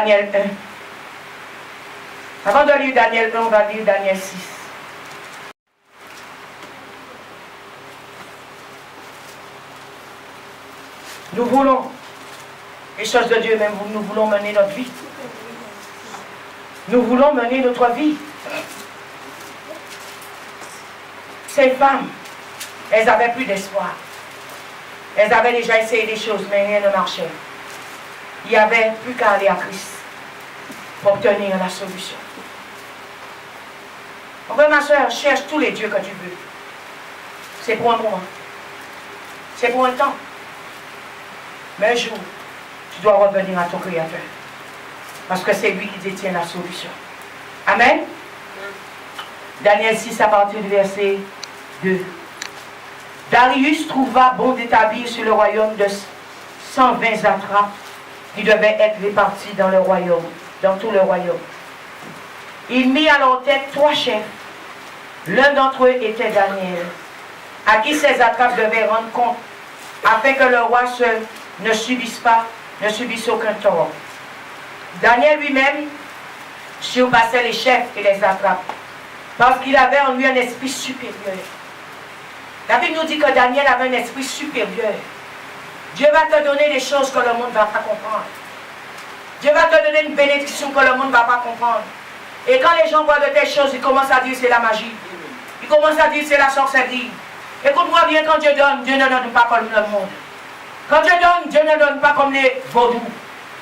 Avant de lire Daniel 1, on va lire Daniel 6. Nous voulons les choses de Dieu, même nous voulons mener notre vie. Nous voulons mener notre vie. Ces femmes, elles n'avaient plus d'espoir. Elles avaient déjà essayé des choses, mais rien ne marchait. Il n'y avait plus qu'à aller à Christ pour obtenir la solution. Mon frère, ma soeur, cherche tous les dieux que tu veux. C'est pour un moment. C'est pour un temps. Mais un jour, tu dois revenir à ton Créateur. Parce que c'est lui qui détient la solution. Amen. Daniel 6 à partir du verset 2. Darius trouva bon d'établir sur le royaume de 120 attrapes qui devaient être répartis dans le royaume, dans tout le royaume. Il mit à leur tête 3 chefs. L'un d'entre eux était Daniel, à qui ces attrapes devaient rendre compte, afin que le roi ne subisse aucun tort. Daniel lui-même surpassait les chefs et les attrapes, parce qu'il avait en lui un esprit supérieur. La Bible nous dit que Daniel avait un esprit supérieur. Dieu va te donner des choses que le monde ne va pas comprendre. Dieu va te donner une bénédiction que le monde ne va pas comprendre. Et quand les gens voient de telles choses, ils commencent à dire c'est la magie. Ils commencent à dire c'est la sorcellerie. Écoute-moi bien, quand Dieu donne, Dieu ne donne pas comme le monde. Quand Dieu donne, Dieu ne donne pas comme les vaudous.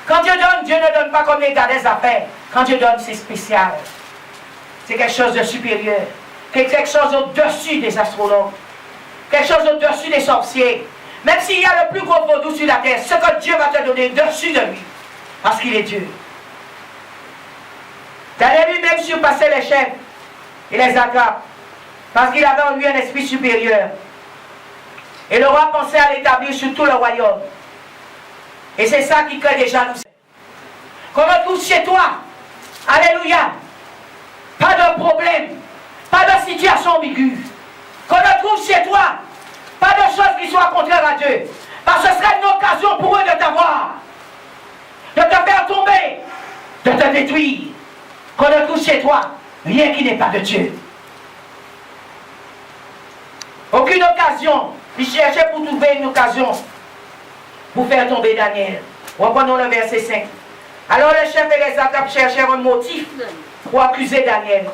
Quand Dieu donne, Dieu ne donne pas comme les gars des affaires. Quand Dieu donne, c'est spécial. C'est quelque chose de supérieur. Quelque chose au-dessus des astrologues. Quelque chose au-dessus des sorciers. Même s'il y a le plus gros vaudou sur la terre, ce que Dieu va te donner au-dessus de lui. Parce qu'il est Dieu. Daniel lui-même surpassait les chefs et les attrape, parce qu'il avait en lui un esprit supérieur. Et le roi pensait à l'établir sur tout le royaume. Et c'est ça qui crée des jalousies. Qu'on retrouve chez toi, alléluia, pas de problème, pas de situation ambiguë. Qu'on retrouve chez toi, pas de choses qui soient contraires à Dieu. Parce que ce serait une occasion pour eux de t'avoir, de te faire tomber, de te détruire. Qu'on retrouve chez toi, rien qui n'est pas de Dieu. Aucune occasion. Il cherchait pour trouver une occasion pour faire tomber Daniel. Reprenons le verset 5. Alors les chefs et les attrapes cherchèrent un motif pour accuser Daniel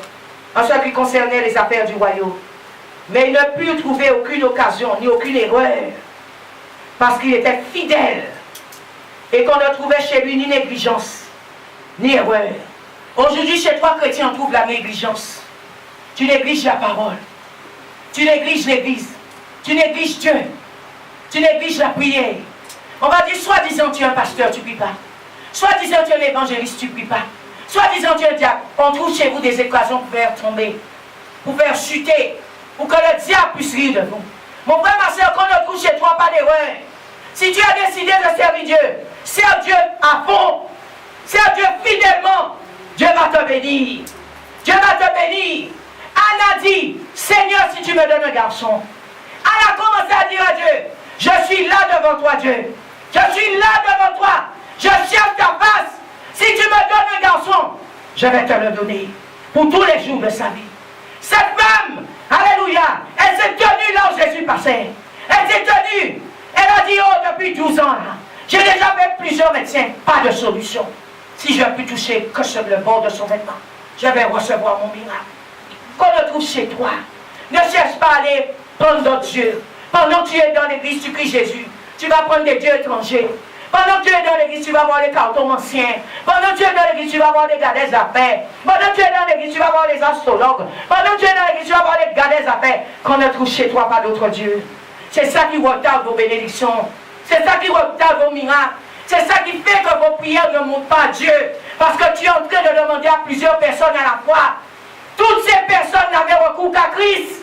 en ce qui concernait les affaires du royaume. Mais ils ne purent trouver aucune occasion ni aucune erreur parce qu'il était fidèle et qu'on ne trouvait chez lui ni négligence ni erreur. Aujourd'hui, chez toi, chrétien, on trouve la négligence. Tu négliges la parole. Tu négliges l'église. Tu négliges Dieu. Tu négliges la prière. On va dire, soi-disant tu es un pasteur, tu ne pries pas. Soi-disant tu es un évangéliste, tu ne pries pas. Soi-disant tu es un diable. On trouve chez vous des occasions pour faire tomber, pour faire chuter, pour que le diable puisse rire de vous. Mon frère, ma soeur, qu'on ne trouve chez toi pas d'erreur. Si tu as décidé de servir Dieu, sers Dieu à fond. Sers Dieu fidèlement. Dieu va te bénir. Dieu va te bénir. Anna dit, Seigneur, si tu me donnes un garçon. Anna a commencé à dire à Dieu, je suis là devant toi, Dieu. Je suis là devant toi. Je cherche ta face. Si tu me donnes un garçon, je vais te le donner pour tous les jours de sa vie. Cette femme, alléluia, elle s'est tenue là où Jésus passait. Elle s'est tenue. Elle a dit, oh, depuis 12 ans, j'ai déjà fait plusieurs médecins. Pas de solution. Si je puis toucher que sur le bord de son vêtement, je vais recevoir mon miracle. Qu'on le trouve chez toi. Ne cherche pas à aller prendre d'autres dieux. Pendant que tu es dans l'église, tu cries Jésus. Tu vas prendre des dieux étrangers. Pendant que tu es dans l'église, tu vas voir les cartons anciens. Pendant que tu es dans l'église, tu vas voir les gars des affaires. Pendant que tu es dans l'église, tu vas voir les astrologues. Pendant que tu es dans l'église, tu vas voir les gars des affaires. Qu'on ne trouve chez toi pas d'autres dieux. C'est ça qui retarde vos bénédictions. C'est ça qui retarde vos miracles. C'est ça qui fait que vos prières ne montent pas à Dieu. Parce que tu es en train de demander à plusieurs personnes à la fois. Toutes ces personnes n'avaient recours qu'à Christ.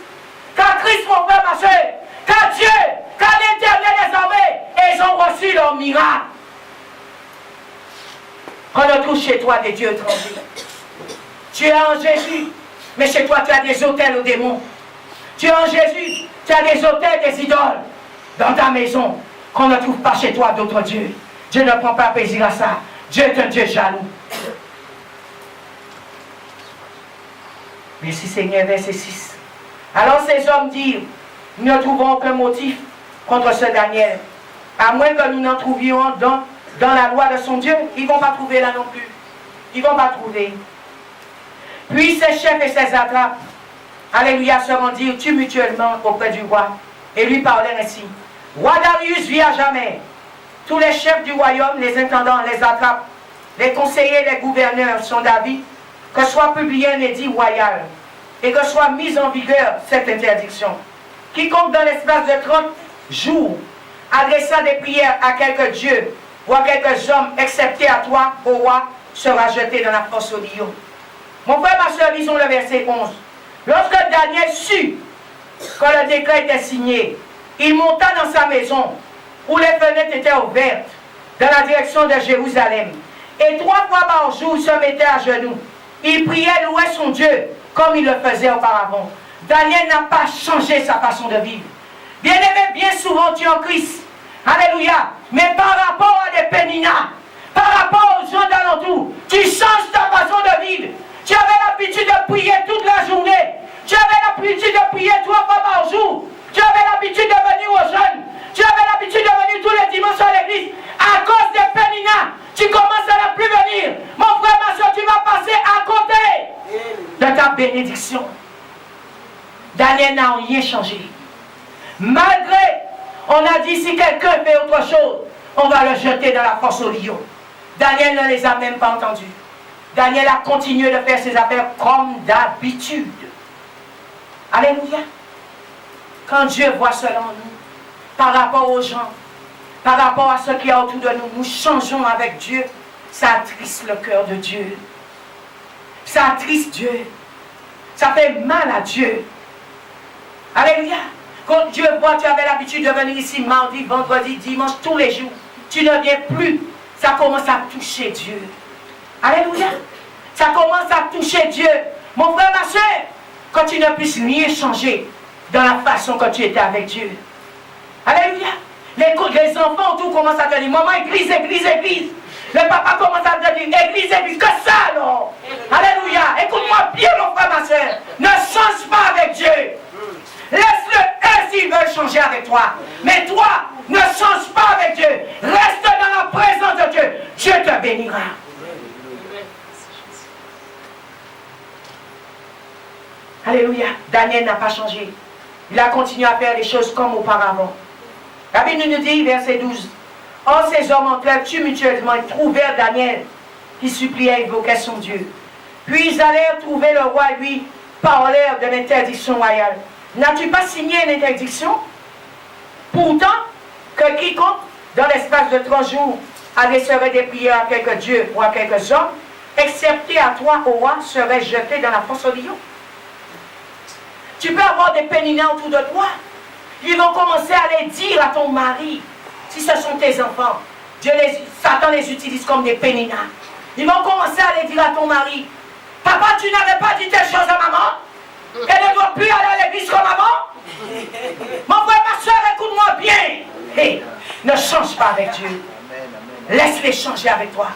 Qu'à Christ, mon frère, ma soeur. Qu'à Dieu. Qu'à l'Éternel des armées. Et ils ont reçu leur miracle. On ne trouve chez toi des dieux étrangers. Tu es en Jésus. Mais chez toi, tu as des autels aux démons. Tu es en Jésus. Tu as des autels, des idoles. Dans ta maison. Qu'on ne trouve pas chez toi d'autres dieux. Dieu ne prend pas plaisir à ça. Dieu est un Dieu jaloux. Merci Seigneur, verset 6. Alors ces hommes dirent, nous ne trouvons aucun motif contre ce Daniel. À moins que nous n'en trouvions dans la loi de son Dieu. Ils ne vont pas trouver là non plus. Ils ne vont pas trouver. Puis ses chefs et ses attrapes, alléluia, se rendirent tumultuellement auprès du roi et lui parlèrent ainsi. Roi Darius vit à jamais. Tous les chefs du royaume, les intendants, les attrapes, les conseillers, les gouverneurs sont d'avis que soit publié un édit royal et que soit mise en vigueur cette interdiction. Quiconque dans l'espace de 30 jours adressant des prières à quelques dieux ou à quelques hommes, excepté à toi, au roi, sera jeté dans la fosse au lion. Mon frère, ma soeur, lisons le verset 11. Lorsque Daniel sut que le décret était signé, il monta dans sa maison où les fenêtres étaient ouvertes dans la direction de Jérusalem. Et 3 fois par jour, il se mettait à genoux. Il priait, louait son Dieu, comme il le faisait auparavant. Daniel n'a pas changé sa façon de vivre. Bien aimé, bien souvent tu es en Christ. Alléluia. Mais par rapport à des péninas, par rapport aux gens d'alentour, tu changes ta façon de vivre. Tu avais l'habitude de prier toute la journée. Tu avais l'habitude de prier 3 fois par jour. Tu avais l'habitude de venir aux jeunes. Tu avais l'habitude de venir tous les dimanches à l'église. À cause des péninas, tu commences à ne plus venir. Mon frère, ma soeur, tu vas passer à côté de ta bénédiction. Daniel n'a rien changé. Malgré, on a dit, si quelqu'un fait autre chose, on va le jeter dans la fosse au lion. Daniel ne les a même pas entendus. Daniel a continué de faire ses affaires comme d'habitude. Alléluia. Quand Dieu voit cela en nous, par rapport aux gens, par rapport à ce qu'il y a autour de nous, nous changeons avec Dieu, ça attriste le cœur de Dieu. Ça attriste Dieu. Ça fait mal à Dieu. Alléluia. Quand Dieu voit, tu avais l'habitude de venir ici mardi, vendredi, dimanche, tous les jours. Tu ne viens plus. Ça commence à toucher Dieu. Alléluia. Ça commence à toucher Dieu. Mon frère, ma soeur, quand tu ne puisses rien changer dans la façon que tu étais avec Dieu. Alléluia. Les enfants, tout commencent à te dire, maman, église, église, église. Le papa commence à te dire, église, église. Que ça, alors? Alléluia. Écoute-moi bien, mon frère, ma soeur. Ne change pas avec Dieu. Laisse-le eux s'ils veulent changer avec toi. Mais toi, ne change pas avec Dieu. Reste dans la présence de Dieu. Dieu te bénira. Alléluia. Daniel n'a pas changé. Il a continué à faire les choses comme auparavant. La Bible nous dit, verset 12. Or, ces hommes entrèrent tumultueusement et trouvèrent Daniel qui suppliait et invoquait son Dieu. Puis ils allèrent trouver le roi et lui parlèrent de l'interdiction royale. N'as-tu pas signé une interdiction? Pourtant, que quiconque, dans l'espace de 3 jours, adresserait des prières à quelques dieux ou à quelques hommes, excepté à toi, ô roi, serait jeté dans la fosse au lion. Tu peux avoir des péninats autour de toi. Ils vont commencer à les dire à ton mari, si ce sont tes enfants. Satan les utilise comme des péninats. Ils vont commencer à les dire à ton mari, papa, tu n'avais pas dit telle chose à maman? Elle ne doit plus aller à l'église comme avant? Mon frère, ma soeur, écoute-moi bien. Hey, ne change pas avec Dieu. Laisse-les changer avec toi.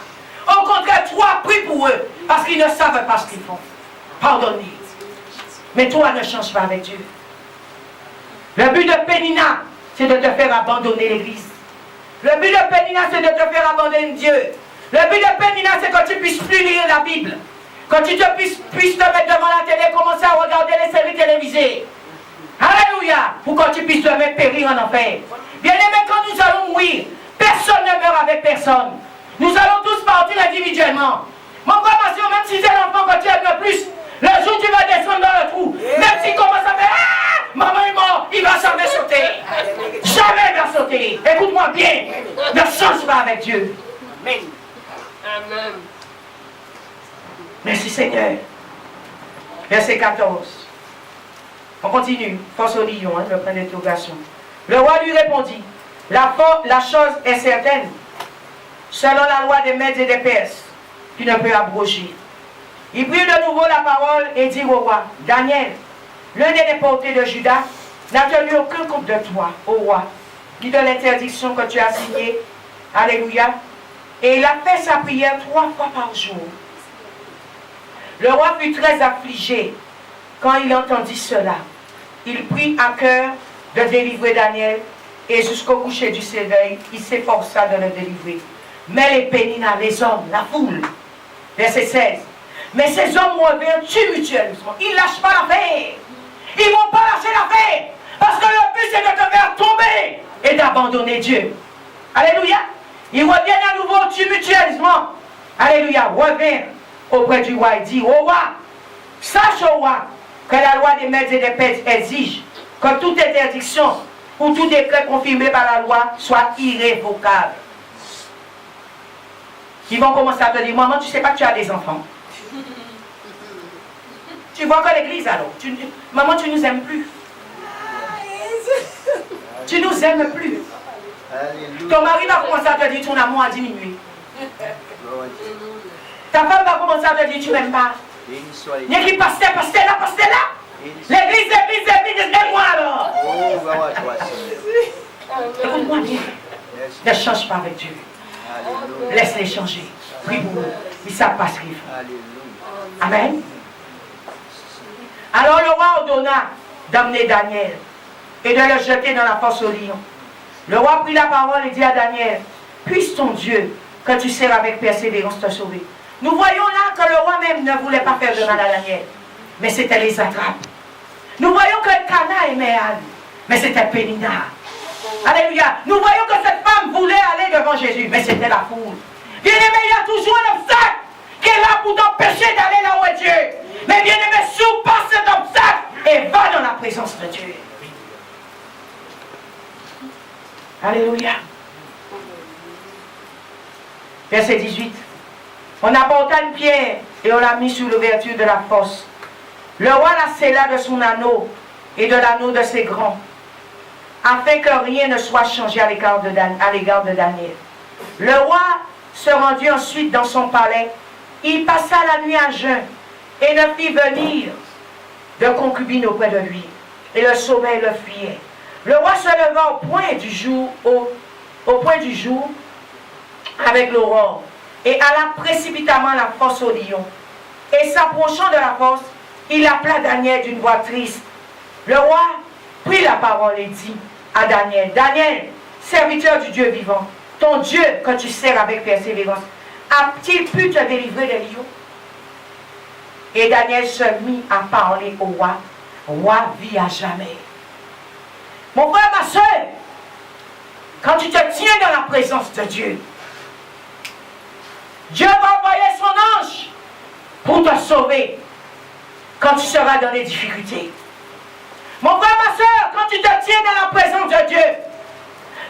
Au contraire, toi, prie pour eux, parce qu'ils ne savent pas ce qu'ils font. Pardonne-les. Mais toi, ne change pas avec Dieu. Le but de Pénina, c'est de te faire abandonner l'église. Le but de Pénina, c'est de te faire abandonner Dieu. Le but de Pénina, c'est que tu ne puisses plus lire la Bible. Que tu puisses te mettre devant la télé, commencer à regarder les séries télévisées. Alléluia. Pour que tu puisses te mettre périr en enfer. Bien-aimés, quand nous allons mourir, personne ne meurt avec personne. Nous allons tous partir individuellement. Mon frère, ma soeur, même si c'est l'enfant que tu aimes le plus, le jour où tu vas descendre dans le trou, même s'il commence à faire ah, maman est mort, il va jamais sauter. Jamais il va sauter. Écoute-moi bien. Ne change pas avec Dieu. Amen. Amen. Merci Seigneur. Verset 14. On continue. Force au lion, le point d'interrogation. Le roi lui répondit, la chose est certaine, selon la loi des Mèdes et des Perses, qui ne peut abroger. Il prit de nouveau la parole et dit au roi, Daniel, l'un des déportés de Juda, n'a tenu aucun compte de toi, ô roi, ni de l'interdiction que tu as signée. Alléluia. Et il a fait sa prière 3 fois par jour. Le roi fut très affligé quand il entendit cela. Il prit à cœur de délivrer Daniel et jusqu'au coucher du soleil, il s'efforça de le délivrer. Mais les Péninas, les hommes, la foule, verset 16. Mais ces hommes revinrent tumultueusement. Ils ne lâchent pas l'affaire. Ils ne vont pas lâcher l'affaire. Parce que le but c'est de te faire tomber et d'abandonner Dieu. Alléluia. Ils reviennent à nouveau tumultueusement. Alléluia. Reviennent auprès du roi et dit, au roi, sache au roi que la loi des Mèdes et des Perses exige que toute interdiction ou tout décret confirmé par la loi soit irrévocable. Ils vont commencer à te dire, maman, tu ne sais pas que tu as des enfants. Tu vois que l'église alors, maman, tu nous aimes plus. Tu nous aimes plus. Ton mari va commencer à te dire, ton amour a diminué. Ta femme va commencer à te dire, tu m'aimes pas. Il y a qui pasteur là. L'église, aime-moi alors. Écoute-moi bien. Ne change pas avec Dieu. Laisse-les changer. Prie pour eux. Ils savent pas ce qu'ils font. Amen. Alors le roi ordonna d'amener Daniel et de le jeter dans la fosse au lion. Le roi prit la parole et dit à Daniel, puisse ton Dieu, que tu sers avec persévérance, te sauver. Nous voyons là que le roi même ne voulait pas faire de mal à Daniel, mais c'était les attrapes. Nous voyons que Cana aimait Anne, mais c'était Pénina. Alléluia. Nous voyons que cette femme voulait aller devant Jésus, mais c'était la foule. Bien aimé, il y a toujours un obstacle qui est là pour t'empêcher d'aller là où est Dieu. Mais bien aimé, surpasse cet obstacle et va dans la présence de Dieu. Alléluia. Verset 18. On apporta une pierre et on l'a mis sur l'ouverture de la fosse. Le roi la scella de son anneau et de l'anneau de ses grands, afin que rien ne soit changé à l'égard de Daniel. Le roi se rendit ensuite dans son palais. Il passa la nuit à jeun et ne fit venir de concubine auprès de lui. Et le sommeil le fuyait. Le roi se leva au point du jour, avec l'aurore, et alla précipitamment à la fosse au lion. Et s'approchant de la fosse, il appela Daniel d'une voix triste. Le roi prit la parole et dit à Daniel, Daniel, serviteur du Dieu vivant, ton Dieu que tu sers avec persévérance, a-t-il pu te délivrer des lions? Et Daniel se mit à parler au roi. Roi vit à jamais. Mon frère, ma soeur, quand tu te tiens dans la présence de Dieu, Dieu va envoyer son ange pour te sauver quand tu seras dans les difficultés. Mon frère, ma soeur, quand tu te tiens dans la présence de Dieu,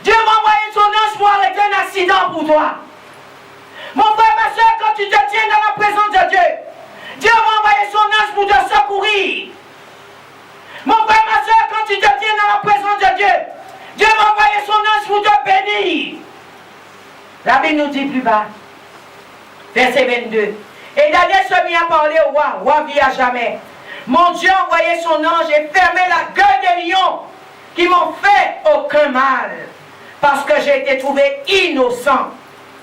Dieu va envoyer son ange pour arrêter un accident pour toi. Mon frère, ma soeur, quand tu te tiens dans la présence de Dieu, Dieu va envoyer son ange pour te secourir. Mon frère, ma soeur, quand tu te tiens dans la présence de Dieu, Dieu va envoyer son ange pour te bénir. La Bible nous dit plus bas, verset 22. Et Daniel se mit à parler au roi, roi vit à jamais. Mon Dieu a envoyé son ange et fermé la gueule des lions qui m'ont fait aucun mal, parce que j'ai été trouvé innocent.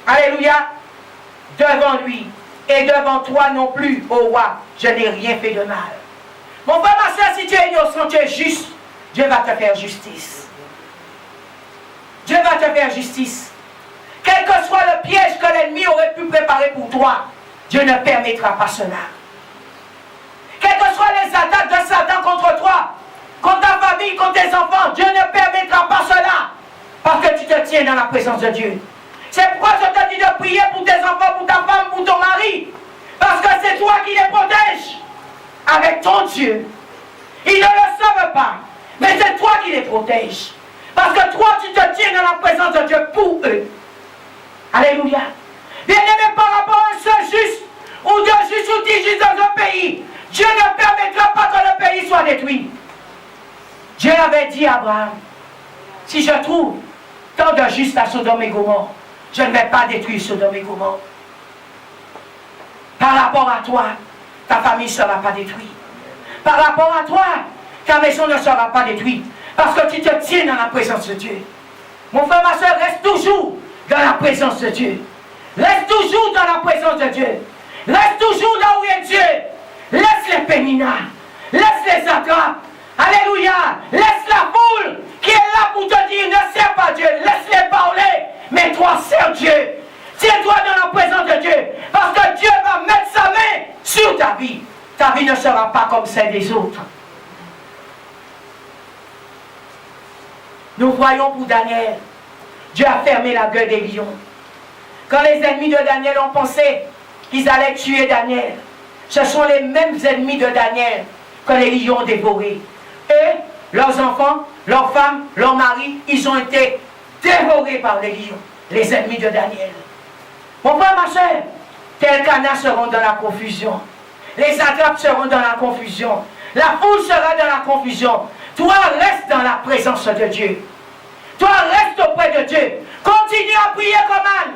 Alléluia. Devant lui et devant toi non plus, ô roi, je n'ai rien fait de mal. Mon frère, ma soeur, si tu es innocent, tu es juste, Dieu va te faire justice. Dieu va te faire justice. Quel que soit le piège que l'ennemi aurait pu préparer pour toi, Dieu ne permettra pas cela. Quelles que soient les attaques de Satan contre toi, contre ta famille, contre tes enfants, Dieu ne permettra pas cela, parce que tu te tiens dans la présence de Dieu. C'est pourquoi je te dis de prier pour tes enfants, pour ta femme, pour ton mari. Parce que c'est toi qui les protèges avec ton Dieu. Ils ne le savent pas, mais c'est toi qui les protèges. Parce que toi, tu te tiens dans la présence de Dieu pour eux. Alléluia. Bien-aimé, par rapport à un seul juste, ou deux justes ou 10 justes dans un pays, Dieu ne permettra pas que le pays soit détruit. Dieu avait dit à Abraham, si je trouve tant de justes à Sodome et Gomorrhe, je ne vais pas détruire Sodome et Gomorrhe. Par rapport à toi, ta famille ne sera pas détruite. Par rapport à toi, ta maison ne sera pas détruite. Parce que tu te tiens dans la présence de Dieu. Mon frère, ma soeur, reste toujours dans la présence de Dieu. Reste toujours dans la présence de Dieu. Reste toujours là où est Dieu. Laisse les péninats. Laisse les attrapes. Alléluia. Laisse la foule qui est là pour te dire ne sers pas Dieu. Laisse-les parler. Mais toi, sers Dieu. Tiens-toi dans la présence de Dieu. Parce que Dieu va mettre sa main sur ta vie. Ta vie ne sera pas comme celle des autres. Nous voyons pour Daniel. Dieu a fermé la gueule des lions. Quand les ennemis de Daniel ont pensé qu'ils allaient tuer Daniel, ce sont les mêmes ennemis de Daniel que les lions ont dévorés. Et leurs enfants, leurs femmes, leurs maris, ils ont été dévorés par les lions, les ennemis de Daniel. Mon frère, ma soeur, tel Cana seront dans la confusion. Les attrapes seront dans la confusion. La foule sera dans la confusion. Toi, reste dans la présence de Dieu. Toi, reste auprès de Dieu. Continue à prier comme Anne.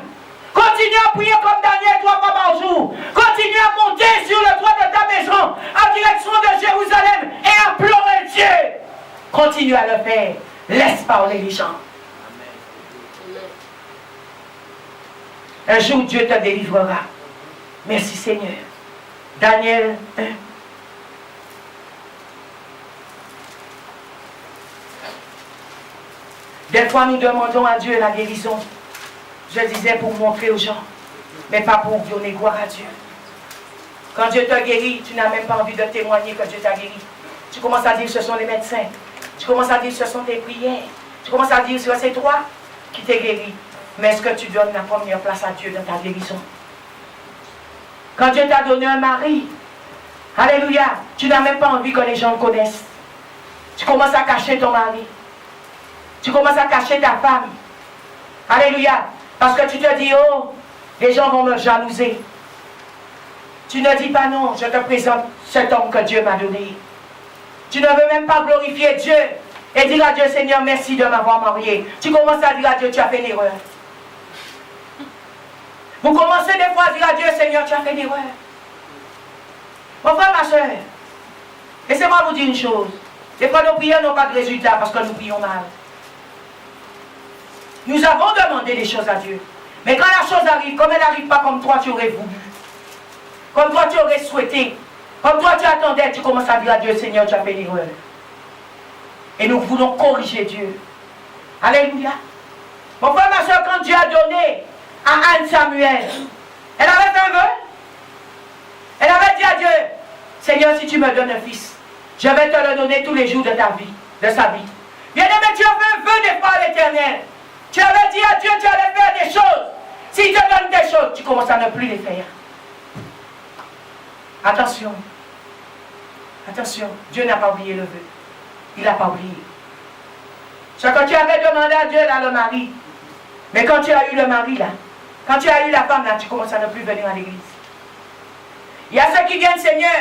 Continue à prier comme Daniel 3 fois par jour. Continue à monter sur le toit de ta maison en direction de Jérusalem et à pleurer Dieu. Continue à le faire. Laisse parler les gens. Un jour, Dieu te délivrera. Merci Seigneur. Daniel 1. Des fois, nous demandons à Dieu la guérison. Je disais pour montrer aux gens, mais pas pour donner gloire à Dieu. Quand Dieu te guérit, tu n'as même pas envie de témoigner que Dieu t'a guéri. Tu commences à dire ce sont les médecins. Tu commences à dire ce sont tes prières. Tu commences à dire c'est toi qui t'es guéri. Mais est-ce que tu donnes la première place à Dieu dans ta guérison? Quand Dieu t'a donné un mari, alléluia, tu n'as même pas envie que les gens le connaissent. Tu commences à cacher ton mari. Tu commences à cacher ta femme. Alléluia. Parce que tu te dis, oh, les gens vont me jalouser. Tu ne dis pas non, je te présente cet homme que Dieu m'a donné. Tu ne veux même pas glorifier Dieu et dire à Dieu, Seigneur, merci de m'avoir marié. Tu commences à dire à Dieu, tu as fait une erreur. Vous commencez des fois à dire à Dieu, Seigneur, tu as fait une erreur. Mon frère, ma soeur, laissez-moi vous dire une chose. Des fois, nos prières n'ont pas de résultat parce que nous prions mal. Nous avons demandé des choses à Dieu. Mais quand la chose arrive, comme elle n'arrive pas comme toi tu aurais voulu, comme toi tu aurais souhaité, comme toi tu attendais, tu commences à dire à Dieu, Seigneur, tu as fait une erreur. Et nous voulons corriger Dieu. Alléluia. Mon frère, ma soeur, quand Dieu a donné à Anne Samuel, elle avait fait un vœu. Elle avait dit à Dieu, Seigneur, si tu me donnes un fils, je vais te le donner tous les jours de ta vie, de sa vie. Bien-aimé, tu as fait un vœu des fois à l'Éternel. Tu avais dit à Dieu, tu allais faire des choses. S'il te donne des choses, tu commences à ne plus les faire. Attention. Attention. Dieu n'a pas oublié le vœu. Il n'a pas oublié. C'est quand tu avais demandé à Dieu, là, le mari. Mais quand tu as eu le mari, là, quand tu as eu la femme, là, tu commences à ne plus venir à l'église. Il y a ceux qui viennent, Seigneur,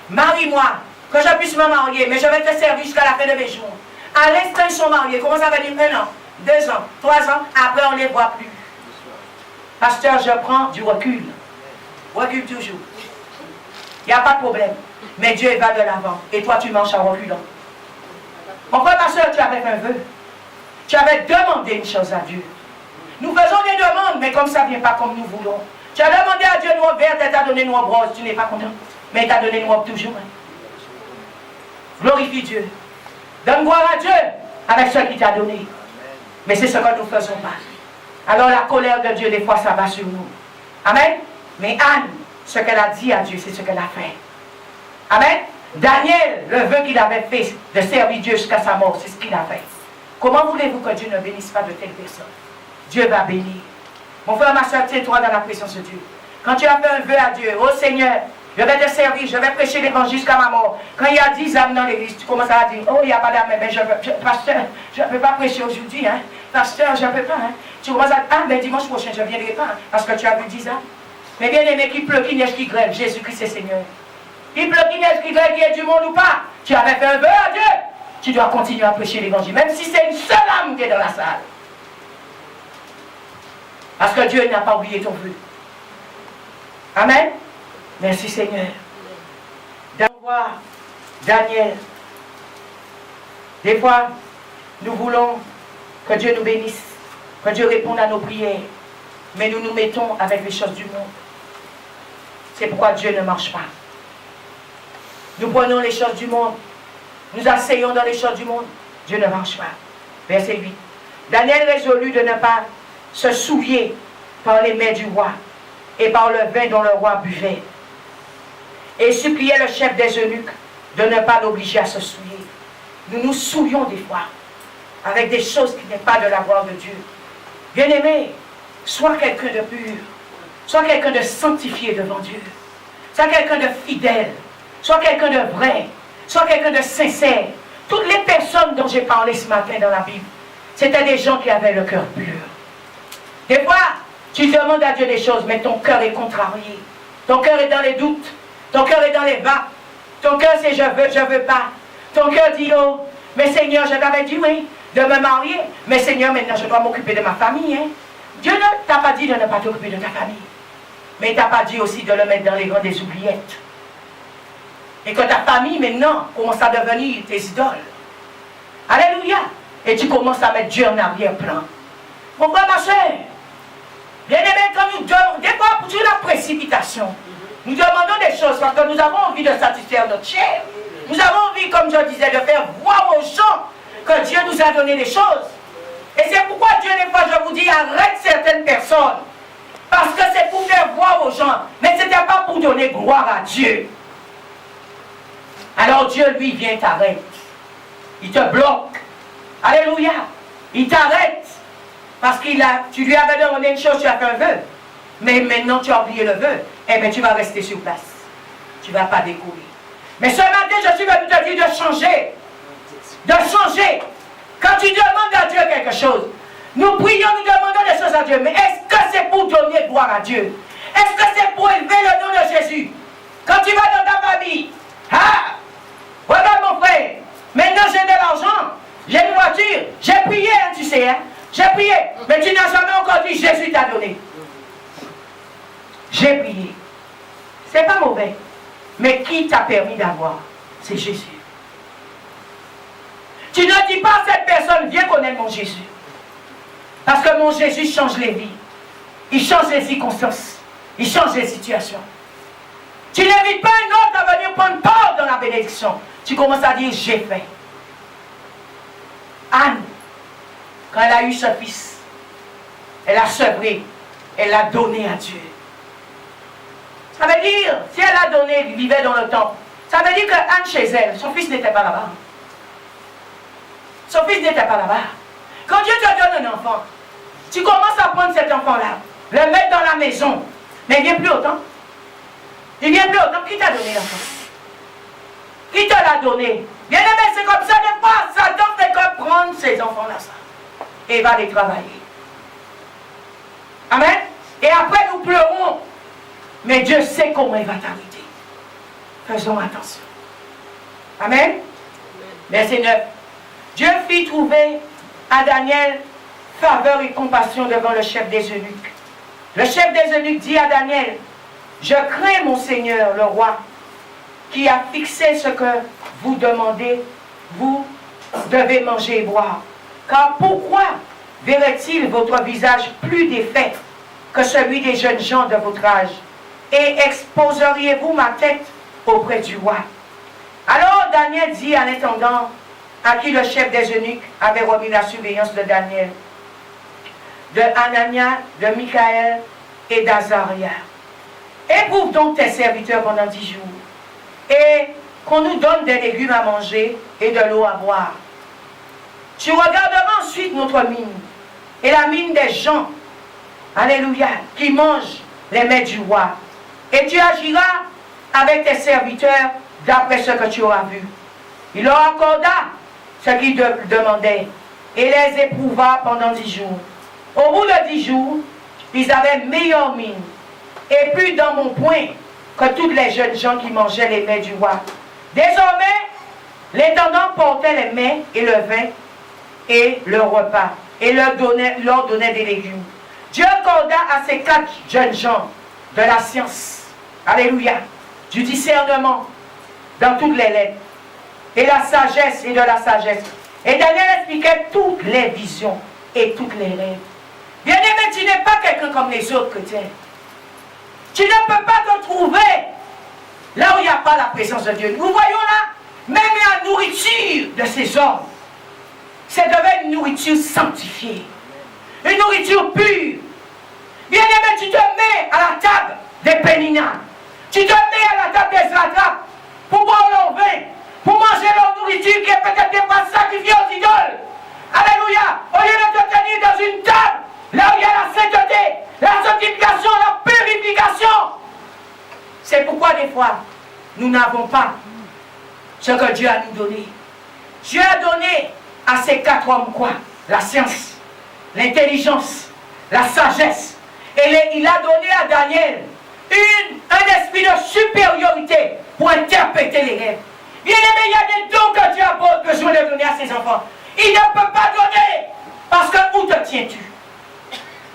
marie-moi, que je puisse me marier, mais je vais te servir jusqu'à la fin de mes jours. À l'instant, ils sont mariés. Comment ça va dire 1 an, 2 ans, 3 ans, après on ne les voit plus. Pasteur, je prends du recul. Recule toujours. Il n'y a pas de problème. Mais Dieu va de l'avant. Et toi, tu marches en reculant. Mon frère, ma soeur, tu avais fait un vœu. Tu avais demandé une chose à Dieu. Nous faisons des demandes, mais comme ça ne vient pas comme nous voulons. Tu as demandé à Dieu une robe verte, elle t'a donné une robe rose. Tu n'es pas content. Mais il t'a donné une robe toujours. Hein. Glorifie Dieu. Donne gloire à Dieu avec ce qu'il t'a donné. Mais c'est ce que nous ne faisons pas. Alors la colère de Dieu, des fois, ça va sur nous. Amen. Mais Anne, ce qu'elle a dit à Dieu, c'est ce qu'elle a fait. Amen. Daniel, le vœu qu'il avait fait de servir Dieu jusqu'à sa mort, c'est ce qu'il a fait. Comment voulez-vous que Dieu ne bénisse pas de telles personnes? Dieu va bénir. Mon frère, ma soeur, tiens-toi dans la présence de Dieu. Quand tu as fait un vœu à Dieu, oh Seigneur, je vais te servir, je vais prêcher l'évangile jusqu'à ma mort. Quand il y a 10 âmes dans l'église, tu commences à dire, oh, il n'y a pas d'âme, mais pasteur, je ne peux pas prêcher aujourd'hui, hein. Pasteur, je ne peux pas, hein. Tu commences à dire, ah, mais dimanche prochain, je ne viendrai pas, hein, parce que tu as vu 10 âmes. Mais bien aimé, qui pleut, qui neige, qui grêle, Jésus-Christ est Seigneur. Qui pleut, qui neige, qui grêle, qui est du monde ou pas, tu avais fait un vœu à Dieu. Tu dois continuer à prêcher l'évangile, même si c'est une seule âme qui est dans la salle. Parce que Dieu n'a pas oublié ton vœu. Amen. Merci Seigneur. D'avoir Daniel. Des fois, nous voulons que Dieu nous bénisse, que Dieu réponde à nos prières, mais nous nous mettons avec les choses du monde. C'est pourquoi Dieu ne marche pas. Nous prenons les choses du monde, nous asseyons dans les choses du monde, Dieu ne marche pas. Verset 8. Daniel résolut de ne pas se souiller par les mets du roi et par le vin dont le roi buvait. Et suppliait le chef des eunuques de ne pas l'obliger à se souiller. Nous nous souillons des fois avec des choses qui n'est pas de la gloire de Dieu. Bien-aimé, sois quelqu'un de pur, sois quelqu'un de sanctifié devant Dieu, sois quelqu'un de fidèle, sois quelqu'un de vrai, sois quelqu'un de sincère. Toutes les personnes dont j'ai parlé ce matin dans la Bible, c'était des gens qui avaient le cœur pur. Des fois, tu demandes à Dieu des choses, mais ton cœur est contrarié. Ton cœur est dans les doutes. Ton cœur est dans les bas. Ton cœur c'est je veux pas. Ton cœur dit oh, mais Seigneur, je t'avais dit oui, de me marier. Mais Seigneur, maintenant je dois m'occuper de ma famille. Hein. Dieu ne t'a pas dit de ne pas t'occuper de ta famille. Mais il ne t'a pas dit aussi de le mettre dans les rangs des oubliettes. Et que ta famille maintenant commence à devenir tes idoles. Alléluia. Et tu commences à mettre Dieu en arrière-plan. Mon frère, ma soeur, bien aimé, quand nous demandons, des fois, sur la précipitation, nous demandons des choses parce que nous avons envie de satisfaire notre chair. Nous avons envie, comme je disais, de faire voir aux gens que Dieu nous a donné des choses. Et c'est pourquoi Dieu, des fois, je vous dis, arrête certaines personnes. Parce que c'est pour faire voir aux gens. Mais ce n'était pas pour donner gloire à Dieu. Alors Dieu, lui, vient t'arrête. Il te bloque. Alléluia. Il t'arrête. Parce que tu lui avais demandé une chose, tu as fait un vœu. Mais maintenant tu as oublié le vœu. Eh bien tu vas rester sur place. Tu ne vas pas décoller. Mais ce matin, je suis venu te dire de changer. De changer. Quand tu demandes à Dieu quelque chose, nous prions, nous demandons des choses à Dieu. Mais est-ce que c'est pour donner gloire à Dieu? Est-ce que c'est pour élever le nom de Jésus? Quand tu vas dans ta famille, ah, regarde mon frère, maintenant j'ai de l'argent, j'ai une voiture, j'ai prié, hein, tu sais, hein, j'ai prié, mais tu n'as jamais encore dit Jésus t'a donné. J'ai prié. C'est pas mauvais. Mais qui t'a permis d'avoir? C'est Jésus. Tu ne dis pas à cette personne, viens connaître mon Jésus. Parce que mon Jésus change les vies. Il change les circonstances. Il change les situations. Tu n'invites pas un autre à venir prendre part dans la bénédiction. Tu commences à dire, j'ai fait. Anne, quand elle a eu ce fils, elle a sevré, elle l'a donné à Dieu. Ça veut dire, si elle a donné, elle vivait dans le temple, ça veut dire que Anne, chez elle, son fils n'était pas là-bas. Son fils n'était pas là-bas. Quand Dieu te donne un enfant, tu commences à prendre cet enfant-là, le mettre dans la maison, mais il ne vient plus autant. Il ne vient plus autant. Qui t'a donné l'enfant? Qui te l'a donné? Bien aimé, c'est comme ça des fois. Satan fait que prendre ces enfants-là, ça. Et va les travailler. Amen. Et après, nous pleurons. Mais Dieu sait comment il va t'arrêter. Faisons attention. Amen. Verset 9. Dieu fit trouver à Daniel faveur et compassion devant le chef des eunuques. Le chef des eunuques dit à Daniel, je crains mon Seigneur, le roi, qui a fixé ce que vous demandez, vous devez manger et boire. Car pourquoi verrait-il votre visage plus défait que celui des jeunes gens de votre âge? Et exposeriez-vous ma tête auprès du roi? Alors Daniel dit à l'intendant, à qui le chef des eunuques avait remis la surveillance de Daniel, de Anania, de Michaël et d'Azaria, éprouve donc tes serviteurs pendant 10 jours, et qu'on nous donne des légumes à manger et de l'eau à boire. Tu regarderas ensuite notre mine, et la mine des gens, alléluia, qui mangent les mets du roi, et tu agiras avec tes serviteurs d'après ce que tu auras vu. Il leur accorda ce qu'ils demandaient, et les éprouva pendant 10 jours. Au bout de 10 jours, ils avaient meilleure mine, et plus dans mon point que tous les jeunes gens qui mangeaient les mets du roi. Désormais, l'intendant portait les mets et le vin et le repas, et leur donnait des légumes. Dieu accorda à ces 4 jeunes gens de la science, alléluia, du discernement dans toutes les lettres, et la sagesse et de la sagesse. Et Daniel expliquait toutes les visions et toutes les rêves. Bien-aimé, tu n'es pas quelqu'un comme les autres chrétiens. Tu ne peux pas te trouver là où il n'y a pas la présence de Dieu. Nous voyons là, même la nourriture de ces hommes, c'est devait une nourriture sanctifiée, une nourriture pure. Bien-aimé, tu te mets à la table des Péninas, tu te mets à la table des Satrapes pour boire leur vin, pour manger leur nourriture qui est peut-être pas sacrifiée aux idoles. Alléluia. Au lieu de te tenir dans une table, là où il y a la sainteté, la sanctification, la purification. C'est pourquoi des fois, nous n'avons pas ce que Dieu a nous donné. Dieu a donné à ces 4 hommes quoi? La science, l'intelligence, la sagesse. Et il a donné à Daniel un esprit de supériorité pour interpréter les rêves. Bien aimé, il y a des dons que Dieu a besoin de donner à ses enfants. Il ne peut pas donner parce que où te tiens-tu?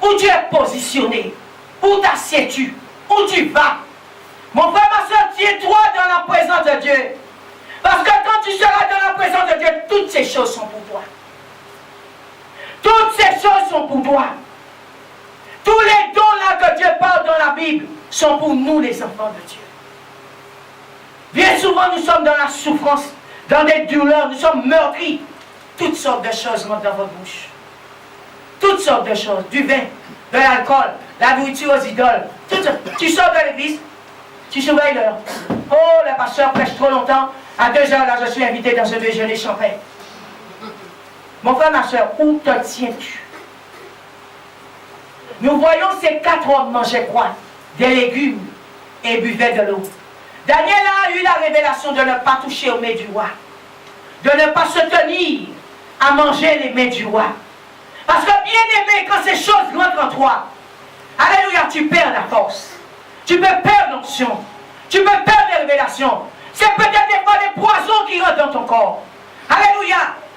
Où tu es positionné? Où t'assieds-tu? Où tu vas? Mon frère, ma soeur, tiens-toi dans la présence de Dieu. Parce que quand tu seras dans la présence de Dieu, toutes ces choses sont pour toi. Toutes ces choses sont pour toi. Tous les dons là que Dieu parle dans la Bible sont pour nous les enfants de Dieu. Bien souvent nous sommes dans la souffrance, dans des douleurs, nous sommes meurtris. Toutes sortes de choses montent dans votre bouche. Toutes sortes de choses, du vin, de l'alcool, la nourriture aux idoles. Tu sors de l'église, tu surveilles l'heure. Oh, le pasteur prêche trop longtemps. À 2 heures, là, je suis invité dans ce déjeuner champagne. Mon frère, ma soeur, où te tiens-tu? Nous voyons ces 4 hommes manger quoi? Des légumes et buvaient de l'eau. Daniel a eu la révélation de ne pas toucher aux mets du roi. De ne pas se tenir à manger les mets du roi. Parce que bien aimé, quand ces choses rentrent en toi, alléluia, tu perds la force. Tu peux perdre l'onction. Tu peux perdre des révélations. C'est peut-être des fois des poisons qui rentrent dans ton corps. Alléluia.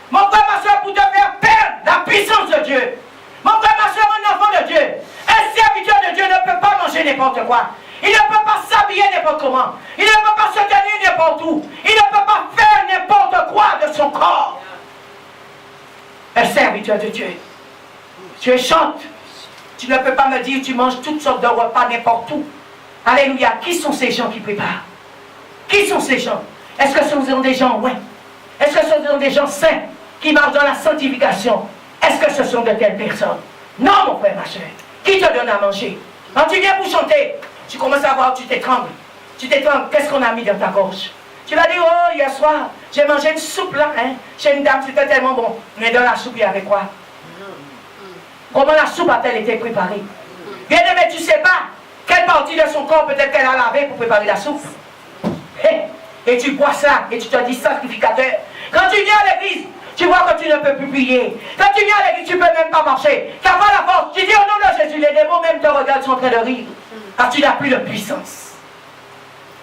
Mon frère, ma soeur, pour te faire perdre la puissance de Dieu. Mon frère, ma soeur, un enfant de Dieu. Un serviteur de Dieu ne peut pas manger n'importe quoi. Il ne peut pas s'habiller n'importe comment. Il ne peut pas se tenir n'importe où. Il ne peut pas faire n'importe quoi de son corps. Un serviteur de Dieu. Tu chantes. Tu ne peux pas me dire tu manges toutes sortes de repas n'importe où. Alléluia. Qui sont ces gens qui préparent? Qui sont ces gens? Est-ce que ce sont des gens loin? Est-ce que ce sont des gens saints qui marchent dans la sanctification? Est-ce que ce sont de telles personnes? Non, mon frère, ma soeur. Qui te donne à manger? Quand tu viens pour chanter, tu commences à voir, tu t'étrangles. Tu t'étrangles. Qu'est-ce qu'on a mis dans ta gorge? Tu vas dire, oh, hier soir, j'ai mangé une soupe là, hein, chez une dame, c'était tellement bon. Mais dans la soupe, il y avait quoi? Comment la soupe a-t-elle été préparée? Bien aimé, tu ne sais pas quelle partie de son corps peut-être qu'elle a lavé pour préparer la soupe. Et tu bois ça, et tu te dis sacrificateur. Quand tu viens à l'église, tu vois que tu ne peux plus prier. Quand tu viens à l'église, tu ne peux même pas marcher. Tu n'as pas la force. Tu dis au nom de Jésus, les démons même te regardent, sont en train de rire. Car tu n'as plus de puissance.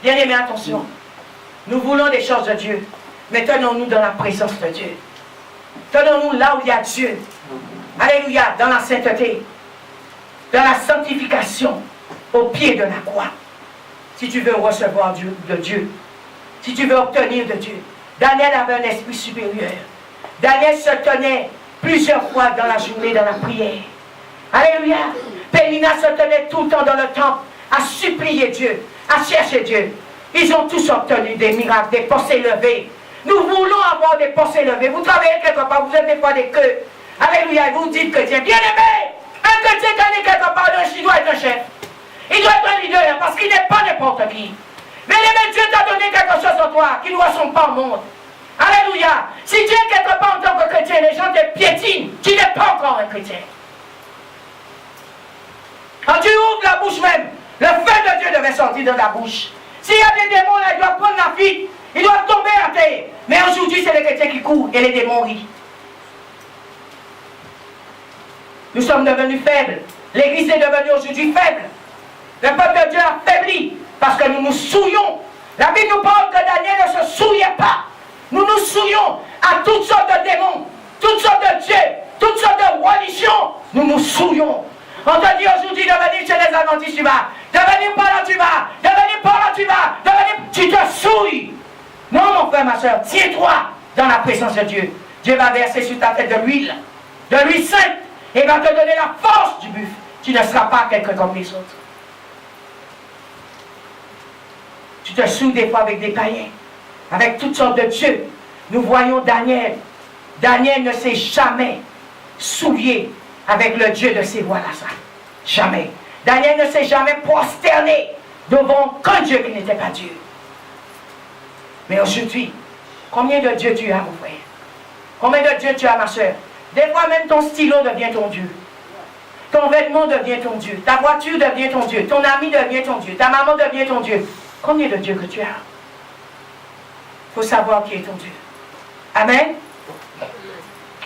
Bien aimé, attention. Nous voulons des choses de Dieu, mais tenons-nous dans la présence de Dieu. Tenons-nous là où il y a Dieu. Alléluia, dans la sainteté, dans la sanctification, au pied de la croix. Si tu veux recevoir Dieu, de Dieu, si tu veux obtenir de Dieu. Daniel avait un esprit supérieur. Daniel se tenait plusieurs fois dans la journée, dans la prière. Alléluia. Pénina se tenait tout le temps dans le temple à supplier Dieu, à chercher Dieu. Ils ont tous obtenu des miracles, des pensées levées. Nous voulons avoir des pensées levées. Vous travaillez quelque part, vous êtes des fois des queues. Alléluia, vous dites chrétien. Bien aimé, un chrétien qui est quelque part, il doit être un chef. Il doit être un leader parce qu'il n'est pas n'importe qui. Bien aimé, Dieu t'a donné quelque chose en toi qui ne ressemble pas au monde. Alléluia. Si tu es quelque part en tant que chrétien, les gens te piétinent. Tu n'es pas encore un chrétien. Quand tu ouvres la bouche même, le feu de Dieu devait sortir de la bouche. S'il y a des démons là, ils doivent prendre la fuite. Ils doivent tomber à terre. Mais aujourd'hui, c'est les chrétiens qui courent et les démons rient. Nous sommes devenus faibles. L'Église est devenue aujourd'hui faible. Le peuple de Dieu a faibli parce que nous nous souillons. La Bible nous parle que Daniel ne se souillait pas. Nous nous souillons à toutes sortes de démons, toutes sortes de dieux, toutes sortes de religions. Nous nous souillons. On te dit aujourd'hui de venir chez les adventistes, tu vas. De venir par là, tu vas. De venir par là, tu vas. De venir, tu te souilles. Non, mon frère, ma soeur, tiens-toi dans la présence de Dieu. Dieu va verser sur ta tête de l'huile sainte, et va te donner la force du buffle. Tu ne seras pas quelqu'un comme les autres. Tu te souilles des fois avec des païens, avec toutes sortes de dieux. Nous voyons Daniel. Daniel ne s'est jamais souillé avec le Dieu de ses voix-là. Jamais. Daniel ne s'est jamais prosterné devant qu'un Dieu qui n'était pas Dieu. Mais aujourd'hui, combien de dieux tu as, mon frère? Combien de dieux tu as, ma soeur? Des fois même ton stylo devient ton Dieu. Ton vêtement devient ton Dieu. Ta voiture devient ton Dieu. Ton ami devient ton Dieu. Ta maman devient ton Dieu. Combien de dieux que tu as? Il faut savoir qui est ton Dieu. Amen.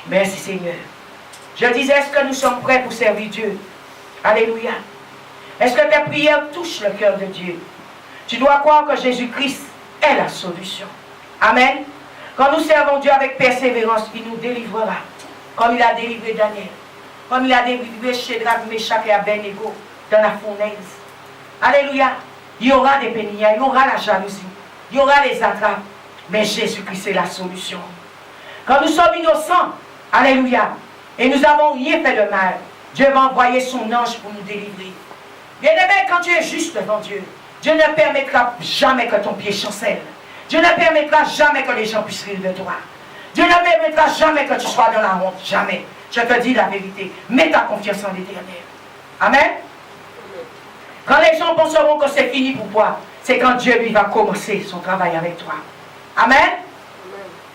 Merci Seigneur. Je disais, est-ce que nous sommes prêts pour servir Dieu? Alléluia. Est-ce que tes prières touchent le cœur de Dieu? Tu dois croire que Jésus-Christ est la solution. Amen. Quand nous servons Dieu avec persévérance, il nous délivrera. Comme il a délivré Daniel. Comme il a délivré Shadrach, Meshach et Abednego dans la fournaise. Alléluia. Il y aura des pénières, il y aura la jalousie, il y aura les attrapes. Mais Jésus-Christ est la solution. Quand nous sommes innocents, alléluia, et nous n'avons rien fait de mal, Dieu va envoyer son ange pour nous délivrer. Bien-aimé, quand tu es juste devant Dieu, Dieu ne permettra jamais que ton pied chancelle. Dieu ne permettra jamais que les gens puissent rire de toi. Dieu ne permettra jamais que tu sois dans la honte. Jamais. Je te dis la vérité. Mets ta confiance en l'Éternel. Amen. Quand les gens penseront que c'est fini pour toi, c'est quand Dieu lui va commencer son travail avec toi. Amen.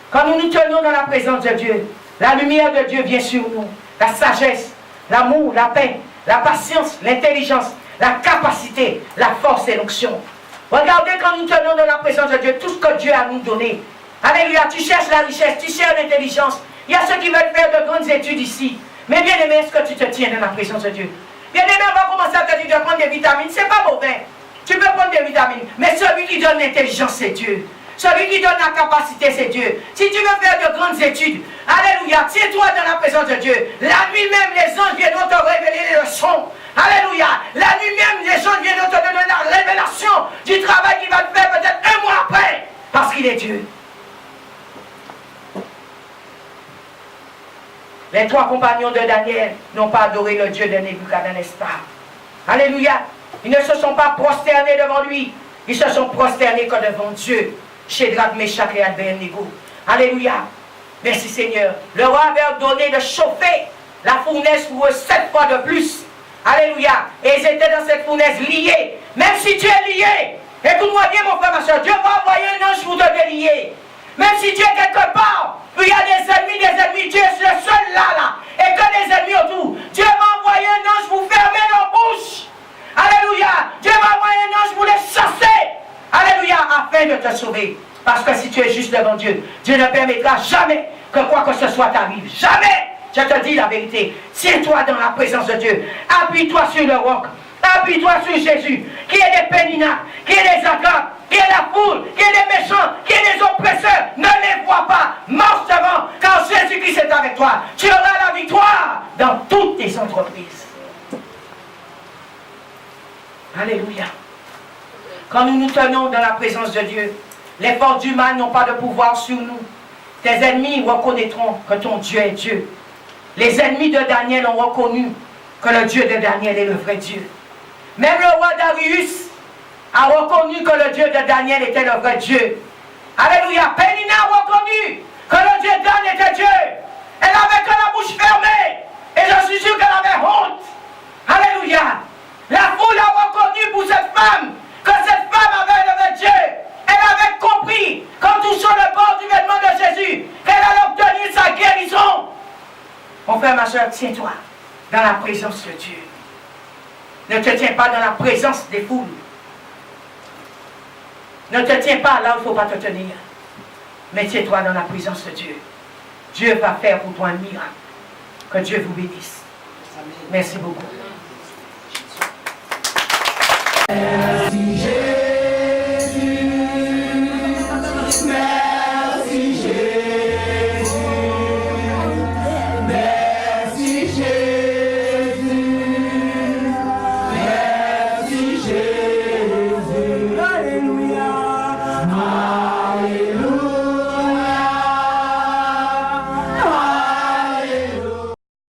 Quand nous nous tenons dans la présence de Dieu, la lumière de Dieu vient sur nous. La sagesse, l'amour, la paix, la patience, l'intelligence, la capacité, la force et l'onction. Regardez quand nous tenons dans la présence de Dieu, tout ce que Dieu a nous donné. Alléluia, tu cherches la richesse, tu cherches l'intelligence. Il y a ceux qui veulent faire de grandes études ici. Mais bien aimé, est-ce que tu te tiens dans la présence de Dieu? Bien aimé, on va commencer à te dire de prendre des vitamines. C'est pas mauvais. Tu peux prendre des vitamines. Mais celui qui donne l'intelligence, c'est Dieu. Celui qui donne la capacité, c'est Dieu. Si tu veux faire de grandes études, alléluia, tiens-toi dans la présence de Dieu. La nuit même, les anges viendront te révéler les leçons. Alléluia. La nuit même, les anges viendront te donner la révélation du travail qu'il va te faire peut-être un mois après. Parce qu'il est Dieu. Les 3 compagnons de Daniel n'ont pas adoré le Dieu de Nebuchadnezzar. Alléluia. Ils ne se sont pas prosternés devant lui. Ils se sont prosternés que devant Dieu. Shadrach, Meshach et Abednego. Alléluia. Merci Seigneur. Le roi avait ordonné de chauffer la fournaise pour eux 7 fois de plus. Alléluia. Et ils étaient dans cette fournaise liés. Même si tu es lié, écoute-moi bien mon frère, ma soeur, Dieu va envoyer un ange pour te délier. Même si tu es quelque part, où il y a des ennemis, tu es le seul là, et que les ennemis autour, Dieu va envoyer un ange pour fermer leur bouche. Alléluia. Dieu va envoyer un ange pour les chasser. Alléluia, afin de te sauver. Parce que si tu es juste devant Dieu, Dieu ne permettra jamais que quoi que ce soit t'arrive. Jamais. Je te dis la vérité. Tiens-toi dans la présence de Dieu. Appuie-toi sur le roc. Appuie-toi sur Jésus. Qui est des péninats, qui est des agapes, qui est la foule, qui est des méchants, qui est des oppresseurs. Ne les vois pas. Marche devant. Car Jésus-Christ est avec toi. Tu auras la victoire dans toutes tes entreprises. Alléluia. Quand nous nous tenons dans la présence de Dieu, les forces du mal n'ont pas de pouvoir sur nous. Tes ennemis reconnaîtront que ton Dieu est Dieu. Les ennemis de Daniel ont reconnu que le Dieu de Daniel est le vrai Dieu. Même le roi Darius a reconnu que le Dieu de Daniel était le vrai Dieu. Alléluia. Pénina a reconnu que le Dieu de Daniel était Dieu. Elle avait que la bouche fermée. Et je suis sûr qu'elle avait honte. Alléluia. La foule a reconnu pour cette femme que cette femme avait le vrai Dieu. Elle avait compris qu'en touchant le bord du vêtement de Jésus, qu'elle allait obtenir sa guérison. Mon frère, ma soeur, tiens-toi dans la présence de Dieu. Ne te tiens pas dans la présence des foules. Ne te tiens pas là où il ne faut pas te tenir. Mais tiens-toi dans la présence de Dieu. Dieu va faire pour toi un miracle. Que Dieu vous bénisse. Merci beaucoup.